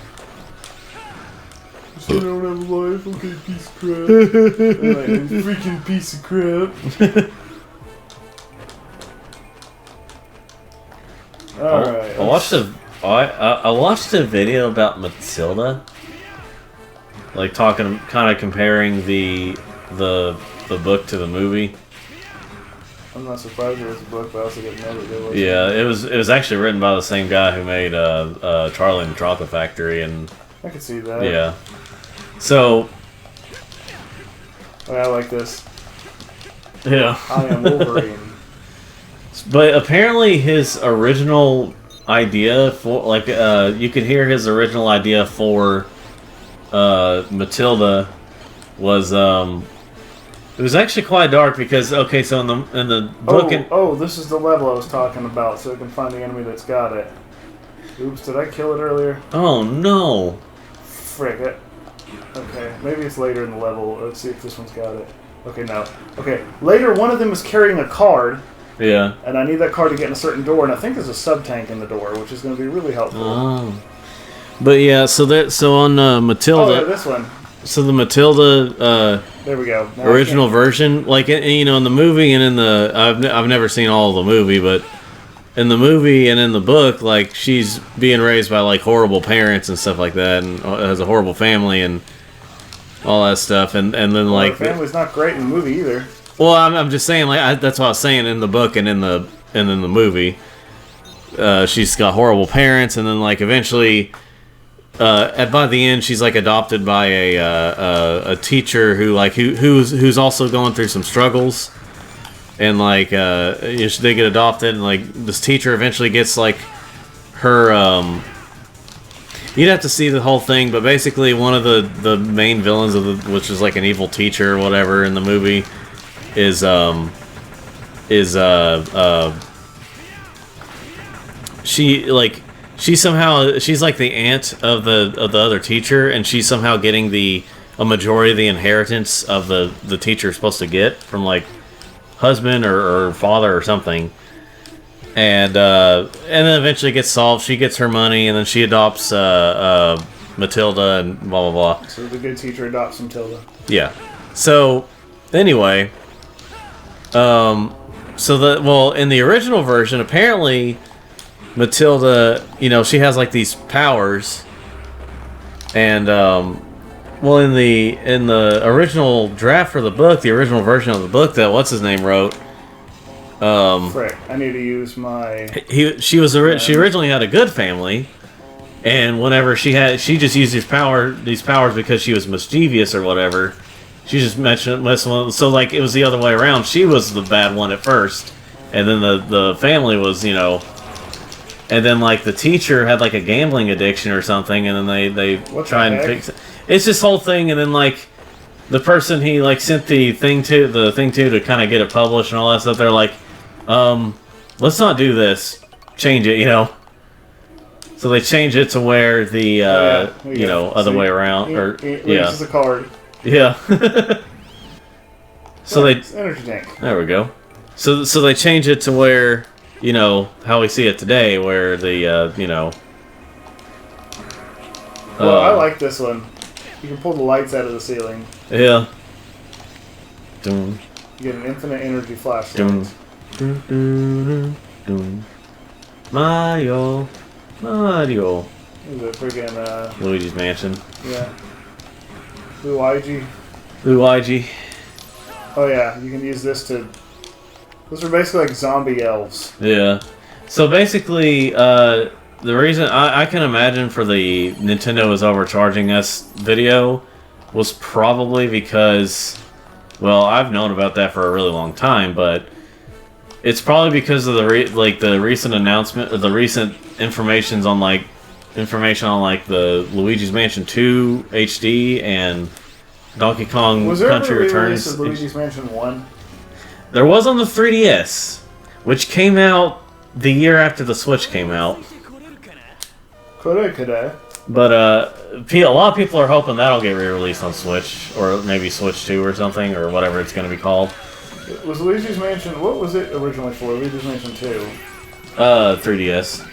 I don't have a life. Okay, piece of crap. Alright, freaking piece of crap. Alright. I watched a video about Matilda. Like kind of comparing the book to the movie. I'm not surprised there was a book, but I also didn't know that there was. Yeah, it was actually written by the same guy who made Charlie and the Chocolate Factory, and I can see that. yeah. So. I like this. Yeah. I am Wolverine. But apparently his original idea for, you could hear his original idea for Matilda was, it was actually quite dark because, okay, so in the book... this is the level I was talking about, so I can find the enemy that's got it. Oops, did I kill it earlier? Oh, no. Frick it. Okay, maybe it's later in the level. Let's see if this one's got it. Okay, no. Okay, later one of them is carrying a card. Yeah. And I need that card to get in a certain door, and I think there's a sub-tank in the door, which is going to be really helpful. Oh. But yeah, so on Matilda... Oh, yeah, this one. So the Matilda There we go. Now original version, like you know, in the movie and in the I've never seen all of the movie, but in the movie and in the book, like she's being raised by like horrible parents and stuff like that, and has a horrible family and all that stuff, and then like her family's not great in the movie either. Well, I'm just saying, like that's what I was saying in the book and in the movie. She's got horrible parents, and then like eventually, by the end, she's like adopted by a teacher who's also going through some struggles, and like they get adopted, and like this teacher eventually gets like her. You'd have to see the whole thing, but basically one of the main villains which is like an evil teacher or whatever in the movie. She's like the aunt of the other teacher, and she's somehow getting a majority of the inheritance of the teacher is supposed to get from like husband or father or something, and then eventually it gets solved. She gets her money, and then she adopts Matilda and blah blah blah. So the good teacher adopts Matilda. Yeah. So anyway. In the original version, apparently Matilda, you know, she has like these powers, and in the original draft for the book, the original version of the book that what's his name wrote, Frick, I need to use my. She originally had a good family, and whenever she just used these powers because she was mischievous or whatever. She just mentioned so like it was the other way around. She was the bad one at first, and then the family was, you know, and then like the teacher had like a gambling addiction or something, and then they try and fix it. It's this whole thing, and then like the person he like sent the thing to kind of get it published and all that stuff. They're like, let's not do this. Change it, you know. So they change it to where the other way around It's a card. Yeah. So it's interesting. There we go. So they change it to where, you know, how we see it today, where the Well, I like this one. You can pull the lights out of the ceiling. Yeah. Dun. You get an infinite energy flashlight. Dun. Dun, dun, dun, dun. Mario. This is a freaking Luigi's Mansion. Yeah. Luigi. Oh yeah, you can use this to. Those are basically like zombie elves. Yeah. So basically, the reason I can imagine for the Nintendo is overcharging us video was probably because, well, I've known about that for a really long time, but it's probably because of the recent announcement, or the recent information on the Luigi's Mansion 2 HD and Donkey Kong Country Returns. Was there ever a Luigi's Mansion 1? There was on the 3DS, which came out the year after the Switch came out. Could. But a lot of people are hoping that'll get re-released on Switch, or maybe Switch 2 or something, or whatever it's going to be called. Was Luigi's Mansion, what was it originally for? Luigi's Mansion 2? 3DS.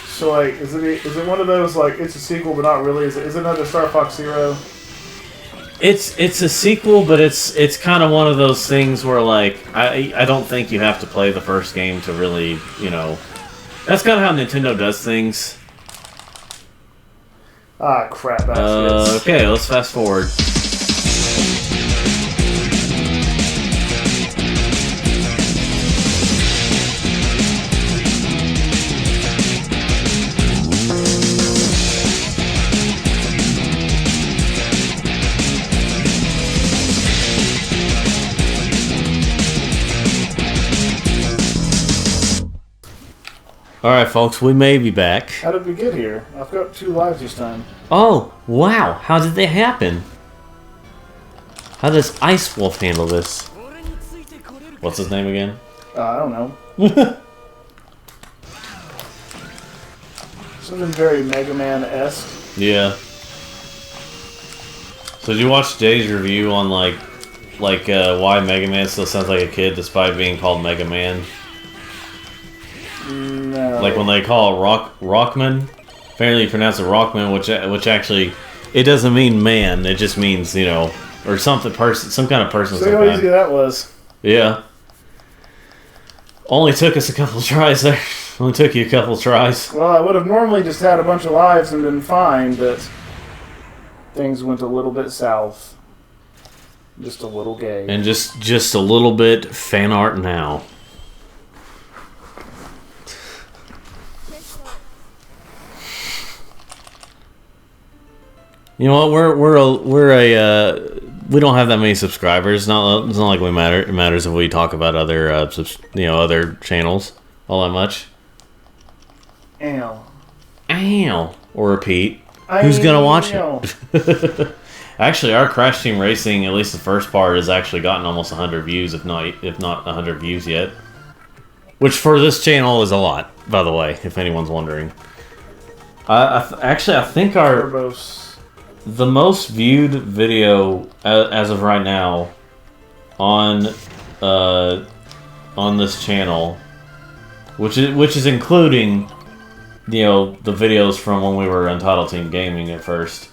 So, like, is it one of those, like, it's a sequel, but not really? Is it another Star Fox Zero? It's a sequel, but it's kind of one of those things where, like, I don't think you have to play the first game to really, you know... That's kind of how Nintendo does things. Ah, crap baskets. Okay, let's fast forward. Alright, folks, we may be back. How did we get here? I've got 2 lives this time. Oh, wow. How did that happen? How does Ice Wolf handle this? What's his name again? I don't know. Something very Mega Man-esque. Yeah. So did you watch Jay's review on, like why Mega Man still sounds like a kid despite being called Mega Man? No. Like when they call it Rockman, apparently you pronounce it Rockman, which actually it doesn't mean man. It just means, you know, or something person, some kind of person. See how easy that was. Yeah. Only took us a couple of tries there. Only took you a couple of tries. Well, I would have normally just had a bunch of lives and been fine, but things went a little bit south. Just a little gay. And just a little bit fan art now. You know what? We don't have that many subscribers. It's not like it matters if we talk about other other channels all that much. Ow. Or repeat. Who's gonna watch it? Actually, our Crash Team Racing, at least the first part, has actually gotten almost 100 views, if not 100 views yet. Which for this channel is a lot, by the way, if anyone's wondering. I think the most viewed video as of right now on this channel, which is including, you know, the videos from when we were Untitled Team Gaming at first.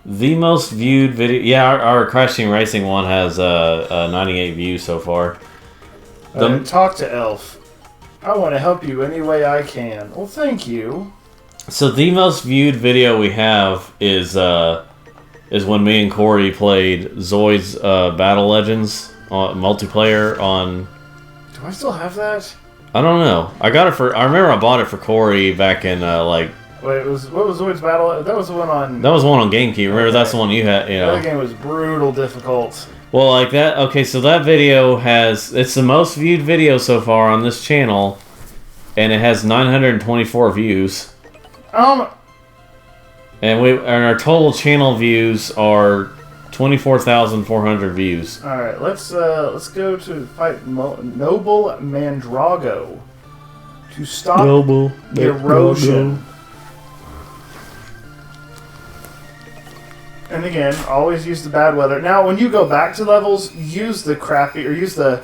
The most viewed video, yeah, our Crash Team Racing one has 98 views so far. Talk to Elf. I want to help you any way I can. Well, thank you. So the most viewed video we have is when me and Corey played Zoid's Battle Legends multiplayer on. Do I still have that? I don't know. I remember I bought it for Corey back in like. Wait, what was Zoid's Battle? That was the one on. That was one on GameCube. Remember, that's the one you had. You know, that game was brutal difficult. Well, like that. Okay, so that video it's the most viewed video so far on this channel, and it has 924 views. And our total channel views are 24,400 views. All right, let's go to fight Noble Mandrago to stop erosion. And again, always use the bad weather. Now, when you go back to levels, use the crappy or use the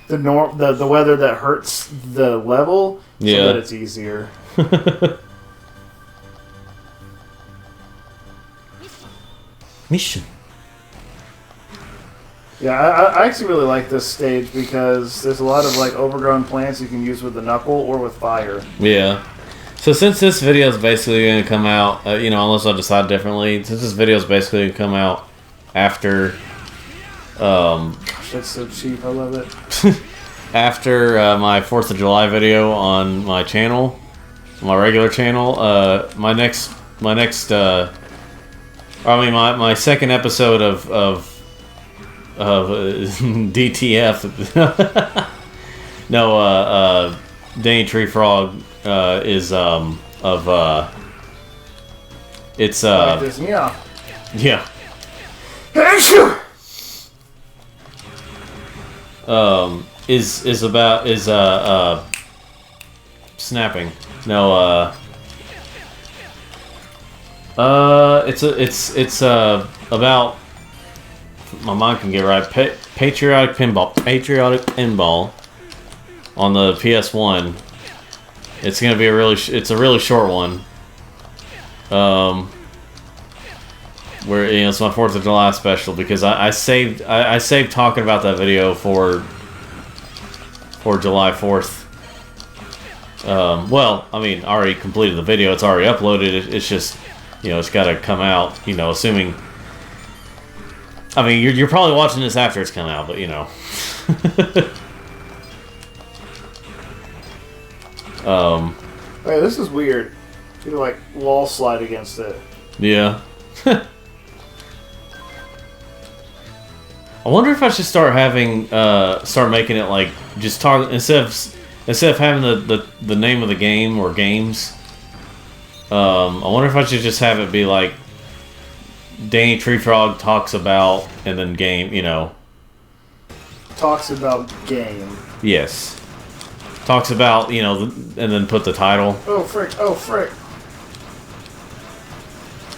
weather that hurts the level so that it's easier. Mission. Yeah, I actually really like this stage because there's a lot of like overgrown plants you can use with the knuckle or with fire. Yeah. So since this video is basically going to come out, you know, unless I decide differently, since this video is basically going to come out after, gosh, that's so cheap. I love it. After my 4th of July video on my channel, my regular channel, my second episode of DTF. No, Danny Tree Frog is it's like this, yeah. Is about snapping. No, it's about, my mind can get right, patriotic pinball on the PS1. It's gonna be a really short one. Where, you know, it's my 4th of July special because I saved talking about that video for July 4th. Well, I mean, I already completed the video. It's already uploaded. It's just, you know, it's got to come out. You know, assuming. I mean, you're probably watching this after it's come out, but you know. Hey, this is weird. You can like wall slide against it. Yeah. I wonder if I should start making it like just talk instead of having the name of the game or games. I wonder if I should just have it be like Danny Tree Frog talks about and then game, you know. Talks about game. Yes. Talks about, you know, and then put the title. Oh frick! Oh frick!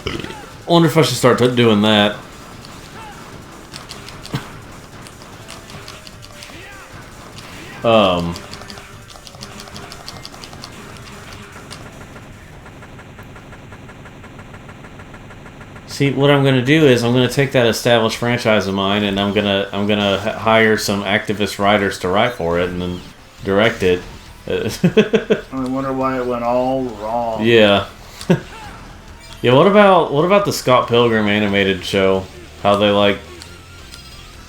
I wonder if I should start doing that. See, what I'm gonna do is I'm gonna take that established franchise of mine, and I'm gonna hire some activist writers to write for it, and then direct it. I wonder why it went all wrong. Yeah. Yeah. What about the Scott Pilgrim animated show? How they like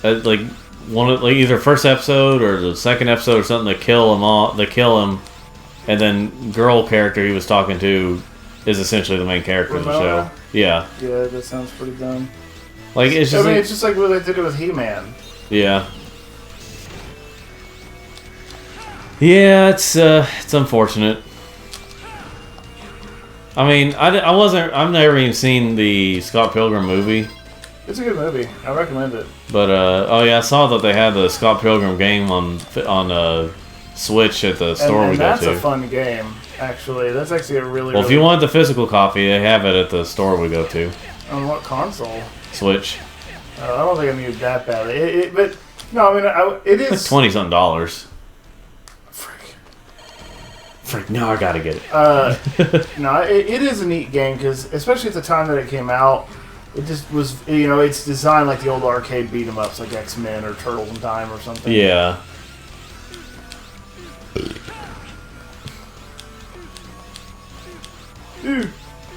either first episode or the second episode or something, they kill him all. They kill him, and then girl character he was talking to is essentially the main character of the show. Yeah. Yeah, that sounds pretty dumb. Like it's just. It's just like what they did with He-Man. Yeah. Yeah, it's unfortunate. I mean, I've never even seen the Scott Pilgrim movie. It's a good movie. I recommend it. But oh yeah, I saw that they had the Scott Pilgrim game on Switch at the store we go to. That's a fun game, actually. That's actually a really. Well, if you want the physical copy, they have it at the store we go to. On what console? Switch. I don't think I need that badly. But no, I mean it is like $20. Freak! Now I gotta get it. No, it is a neat game because, especially at the time that it came out, it just was. It's designed like the old arcade beat 'em ups, like X-Men or Turtles in Time or something. Yeah. Ooh.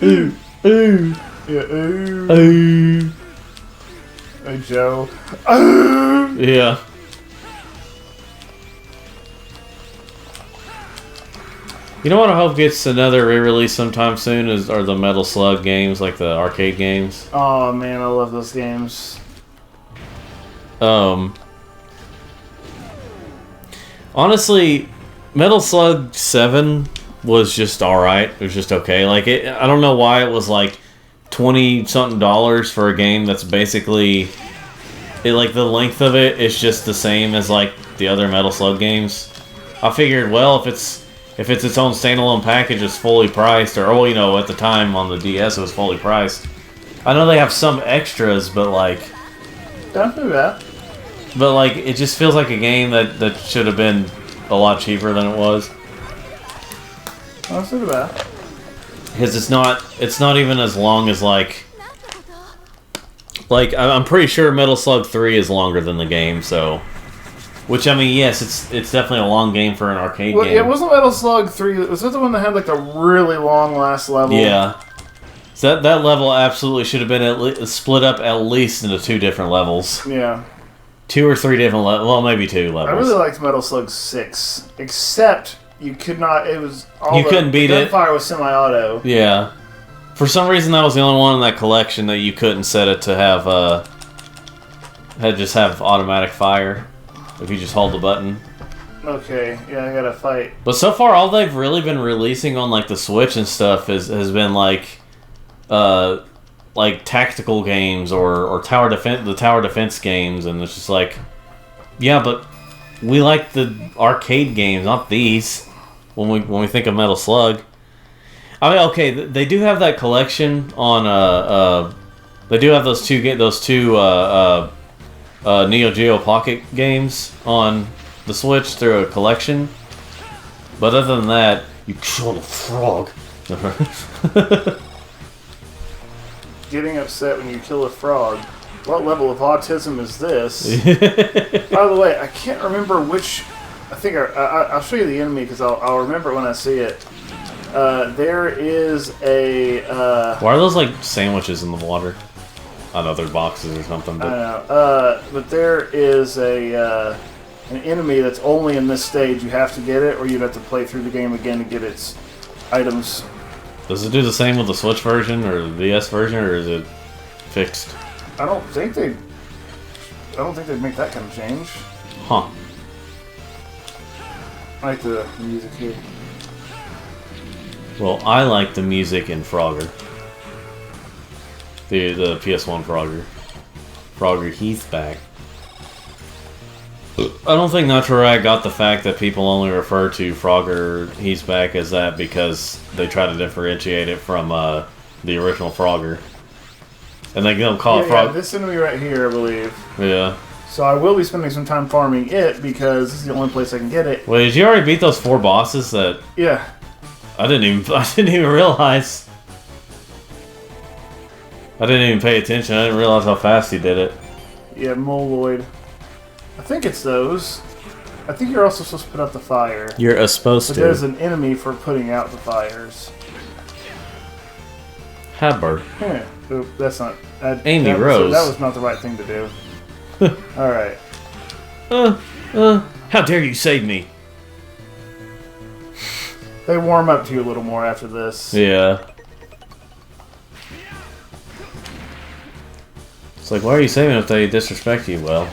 Yeah, ooh. Ooh. Hey, Joe. Ooh. Yeah. You know what I hope gets another re-release sometime soon are the Metal Slug games, like the arcade games. Oh man, I love those games. Honestly, Metal Slug 7 was just alright. It was just okay. Like I don't know why it was like $20-something for a game that's basically like the length of it is just the same as like the other Metal Slug games. I figured, well, if it's its own standalone package, it's fully priced, or at the time on the DS it was fully priced. I know they have some extras, but like, don't do that. But like, it just feels like a game that should have been a lot cheaper than it was. Don't do that. Because it's not even as long as like I'm pretty sure Metal Slug 3 is longer than the game, so. Which, I mean, yes, it's definitely a long game for an arcade game. Yeah, wasn't Metal Slug 3... Was that the one that had, like, a really long last level? Yeah. So that level absolutely should have been split up at least into 2 different levels. Yeah. 2 or 3 different levels. Well, maybe 2 levels. I really liked Metal Slug 6. Except, you could not... It was... You couldn't beat it. Gunfire was semi-auto. Yeah. For some reason, that was the only one in that collection that you couldn't set it to have, just have automatic fire. If you just hold the button. Okay, yeah, I gotta fight. But so far, all they've really been releasing on like the Switch and stuff has been like tactical games or tower defense games, and it's just like, yeah, but we like the arcade games, not these. When we think of Metal Slug, I mean, okay, they do have that collection on they do have those two Neo Geo Pocket games on the Switch through a collection. But other than that, you killed a frog. Getting upset when you kill a frog. What level of autism is this? By the way, I can't remember which... I think I'll show you the enemy because I'll remember it when I see it. There is a... Why are those like sandwiches in the water? I know they're boxes or something. But... I know. But there is an enemy that's only in this stage. You have to get it, or you'd have to play through the game again to get its items. Does it do the same with the Switch version or the DS version, or is it fixed? I don't think they'd make that kind of change. Huh. I like the music here. Well, I like the music in Frogger. The PS1 Frogger. Frogger, he's back. I don't think Naturag got the fact that people only refer to Frogger, he's back as that because they try to differentiate it from the original Frogger. And they don't call it Frog. Yeah, this enemy right here, I believe. Yeah. So I will be spending some time farming it because this is the only place I can get it. Wait, did you already beat those 4 bosses that... Yeah. I didn't even realize. I didn't even pay attention. I didn't realize how fast he did it. Yeah, Moloid. I think it's those. I think you're also supposed to put out the fire. You're supposed but to. There's an enemy for putting out the fires. Habber. Yeah. Oop, that's not... Amy Rose. That was not the right thing to do. Alright. How dare you save me? They warm up to you a little more after this. Yeah. It's like, why are you saving if they disrespect you? Well,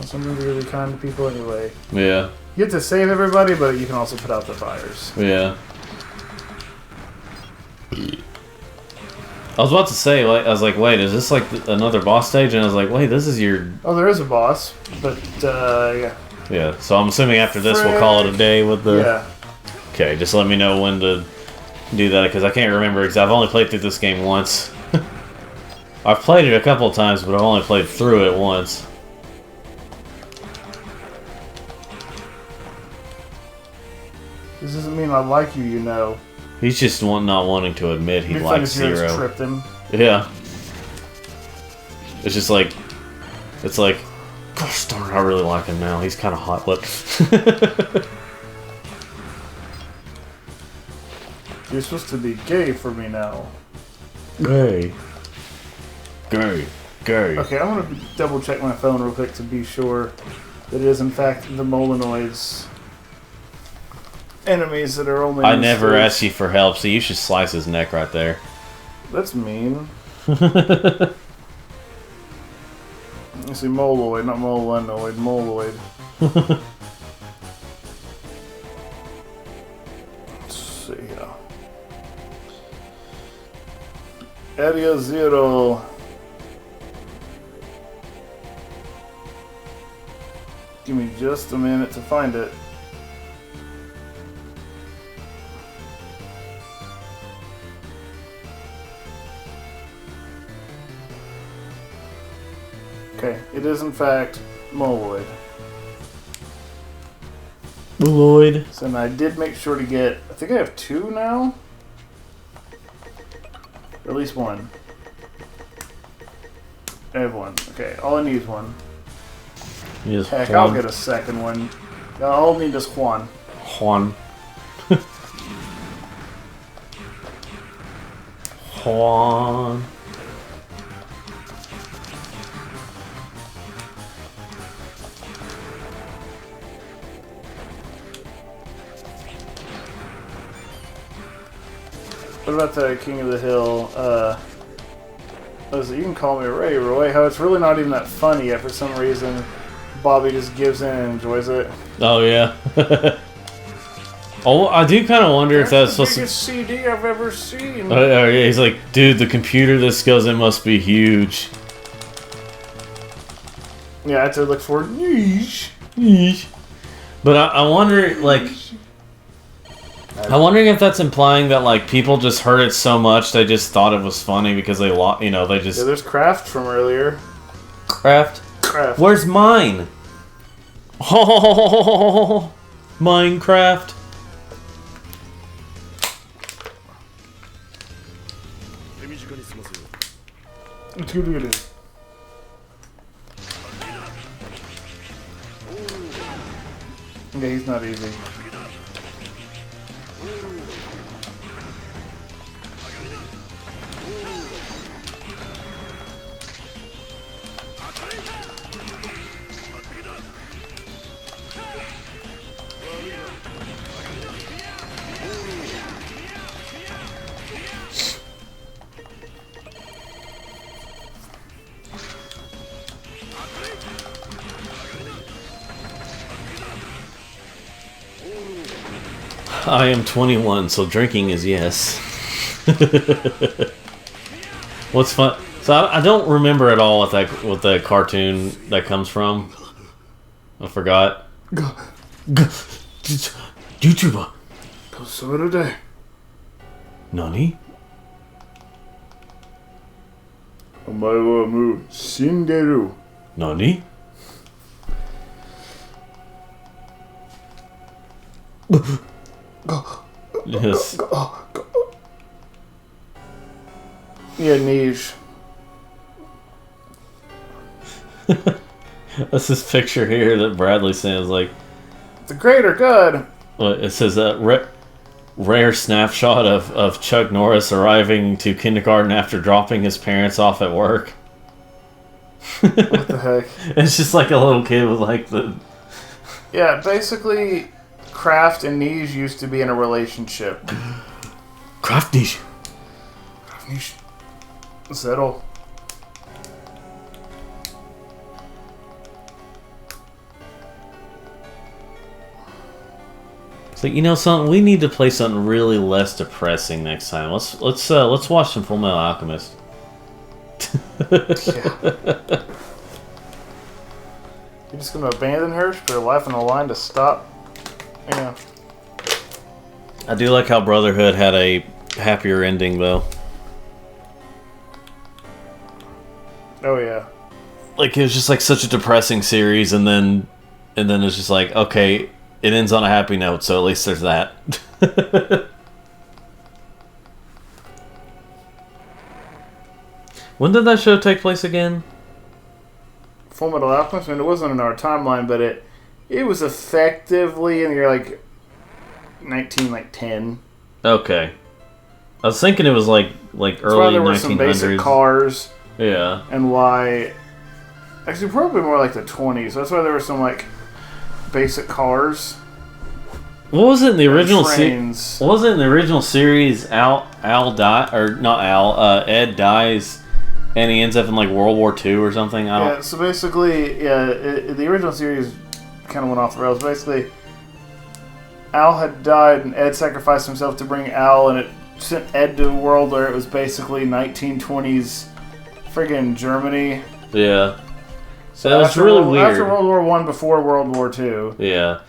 some really, really kind people anyway. yeah. You get to save everybody, but you can also put out the fires. Yeah. I was about to say, like, I was like, wait, is this like another boss stage? And I was like, wait, this is your... Oh, there is a boss, but, yeah. Yeah, so I'm assuming after this we'll call it a day with the... Yeah. Okay, just let me know when to do that, because I can't remember, because I've only played through this game once. I've played it a couple of times, but I've only played through it once. This doesn't mean I like you, you know. He's just not wanting to admit he likes Zero. Tripped him. Yeah. It's just like... It's like... Gosh darn, I really like him now. He's kind of hot. Look. You're supposed to be gay for me now. Gay. Gay. Gay. Okay, I'm going to double check my phone real quick to be sure that it is in fact the Molinoids. Enemies that are only... I never asked you for help, so you should slice his neck right there. That's mean. Let's see, Moloid, not Molinoid, Moloid. Let's see here. Area 0. Give me just a minute to find it. Okay, it is in fact Moloid. Lloyd. So and I did make sure to get, I think I have 2 now? Or at least 1. I have 1. Okay, all I need is 1. Yes, Heck, Juan. I'll get a second one. All I need is Juan. Juan. Juan. What about the King of the Hill? You can call me Ray Roy. How it's really not even that funny yet for some reason. Bobby just gives in and enjoys it. Oh, yeah. Oh, I do kind of wonder if that's supposed to... biggest CD I've ever seen. Yeah, he's like, dude, the computer this goes in must be huge. Yeah, I had to look for niche. Yeesh. But I wonder, like... I'm wondering if that's implying that, like, people just heard it so much they just thought it was funny because they, you know, they just... Yeah, there's Kraft from earlier. Kraft? Kraft. Where's mine? Oh, Minecraft. It's good, good. Yeah, he's not easy. I am 21, so drinking is yes. What's fun? So I don't remember at all what the cartoon that comes from. I forgot. YouTuber. Nani? Nani? Yes. Yeah, niche. That's this picture here that Bradley sends. Like, the greater good. it says rare snapshot of Chuck Norris arriving to kindergarten after dropping his parents off at work. What the heck? It's just like a little kid with like the... Yeah, basically, Kraft and Nige used to be in a relationship. Kraft Nige. Settle. It's like, you know something, we need to play something really less depressing next time. Let's watch some Full Metal Alchemist. Yeah. You're just gonna abandon her, put her life on the line to stop. Yeah. I do like how Brotherhood had a happier ending, though. Oh yeah. Like, it was just like such a depressing series, and then it's just like, okay, it ends on a happy note, so at least there's that. When did that show take place again? Full Metal Alchemist. I mean, it wasn't in our timeline, but it was effectively in the year like 1910. Okay. I was thinking it was like That's early why there 1900s. were some basic cars. Yeah. And why... Actually, probably more like the 20s. That's why there were some, like, basic cars. What was it in the original trains. What was it in the original series? Ed dies, and he ends up in like World War II or something. Yeah. So basically, the original series kind of went off the rails. Basically, Al had died, and Ed sacrificed himself to bring Al, and it sent Ed to a world where it was basically 1920s, friggin' Germany. Yeah. So that was really weird. After World War I, before World War II. Yeah.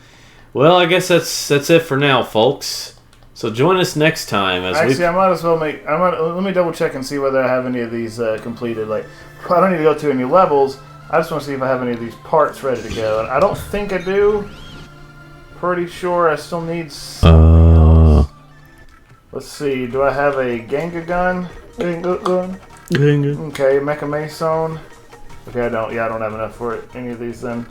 Well, I guess that's it for now, folks. So join us next time as I might as well let me double check and see whether I have any of these completed. Like, I don't need to go to any levels. I just want to see if I have any of these parts ready to go. And I don't think I do. Pretty sure I still need something else. Let's see. Do I have a Genga gun? Genga. Okay, Mecha Mason. Okay, I don't. Yeah, I don't have enough for it. Any of these then.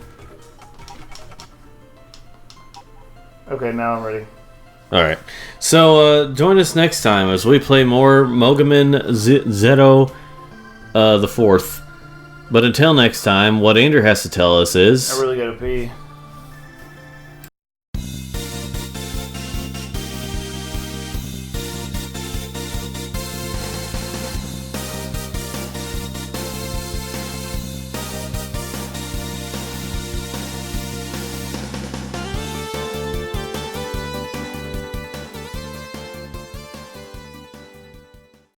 Okay, now I'm ready. Alright. So, join us next time as we play more Mogamin Zeto the 4th. But until next time, what Andrew has to tell us is... I really gotta pee.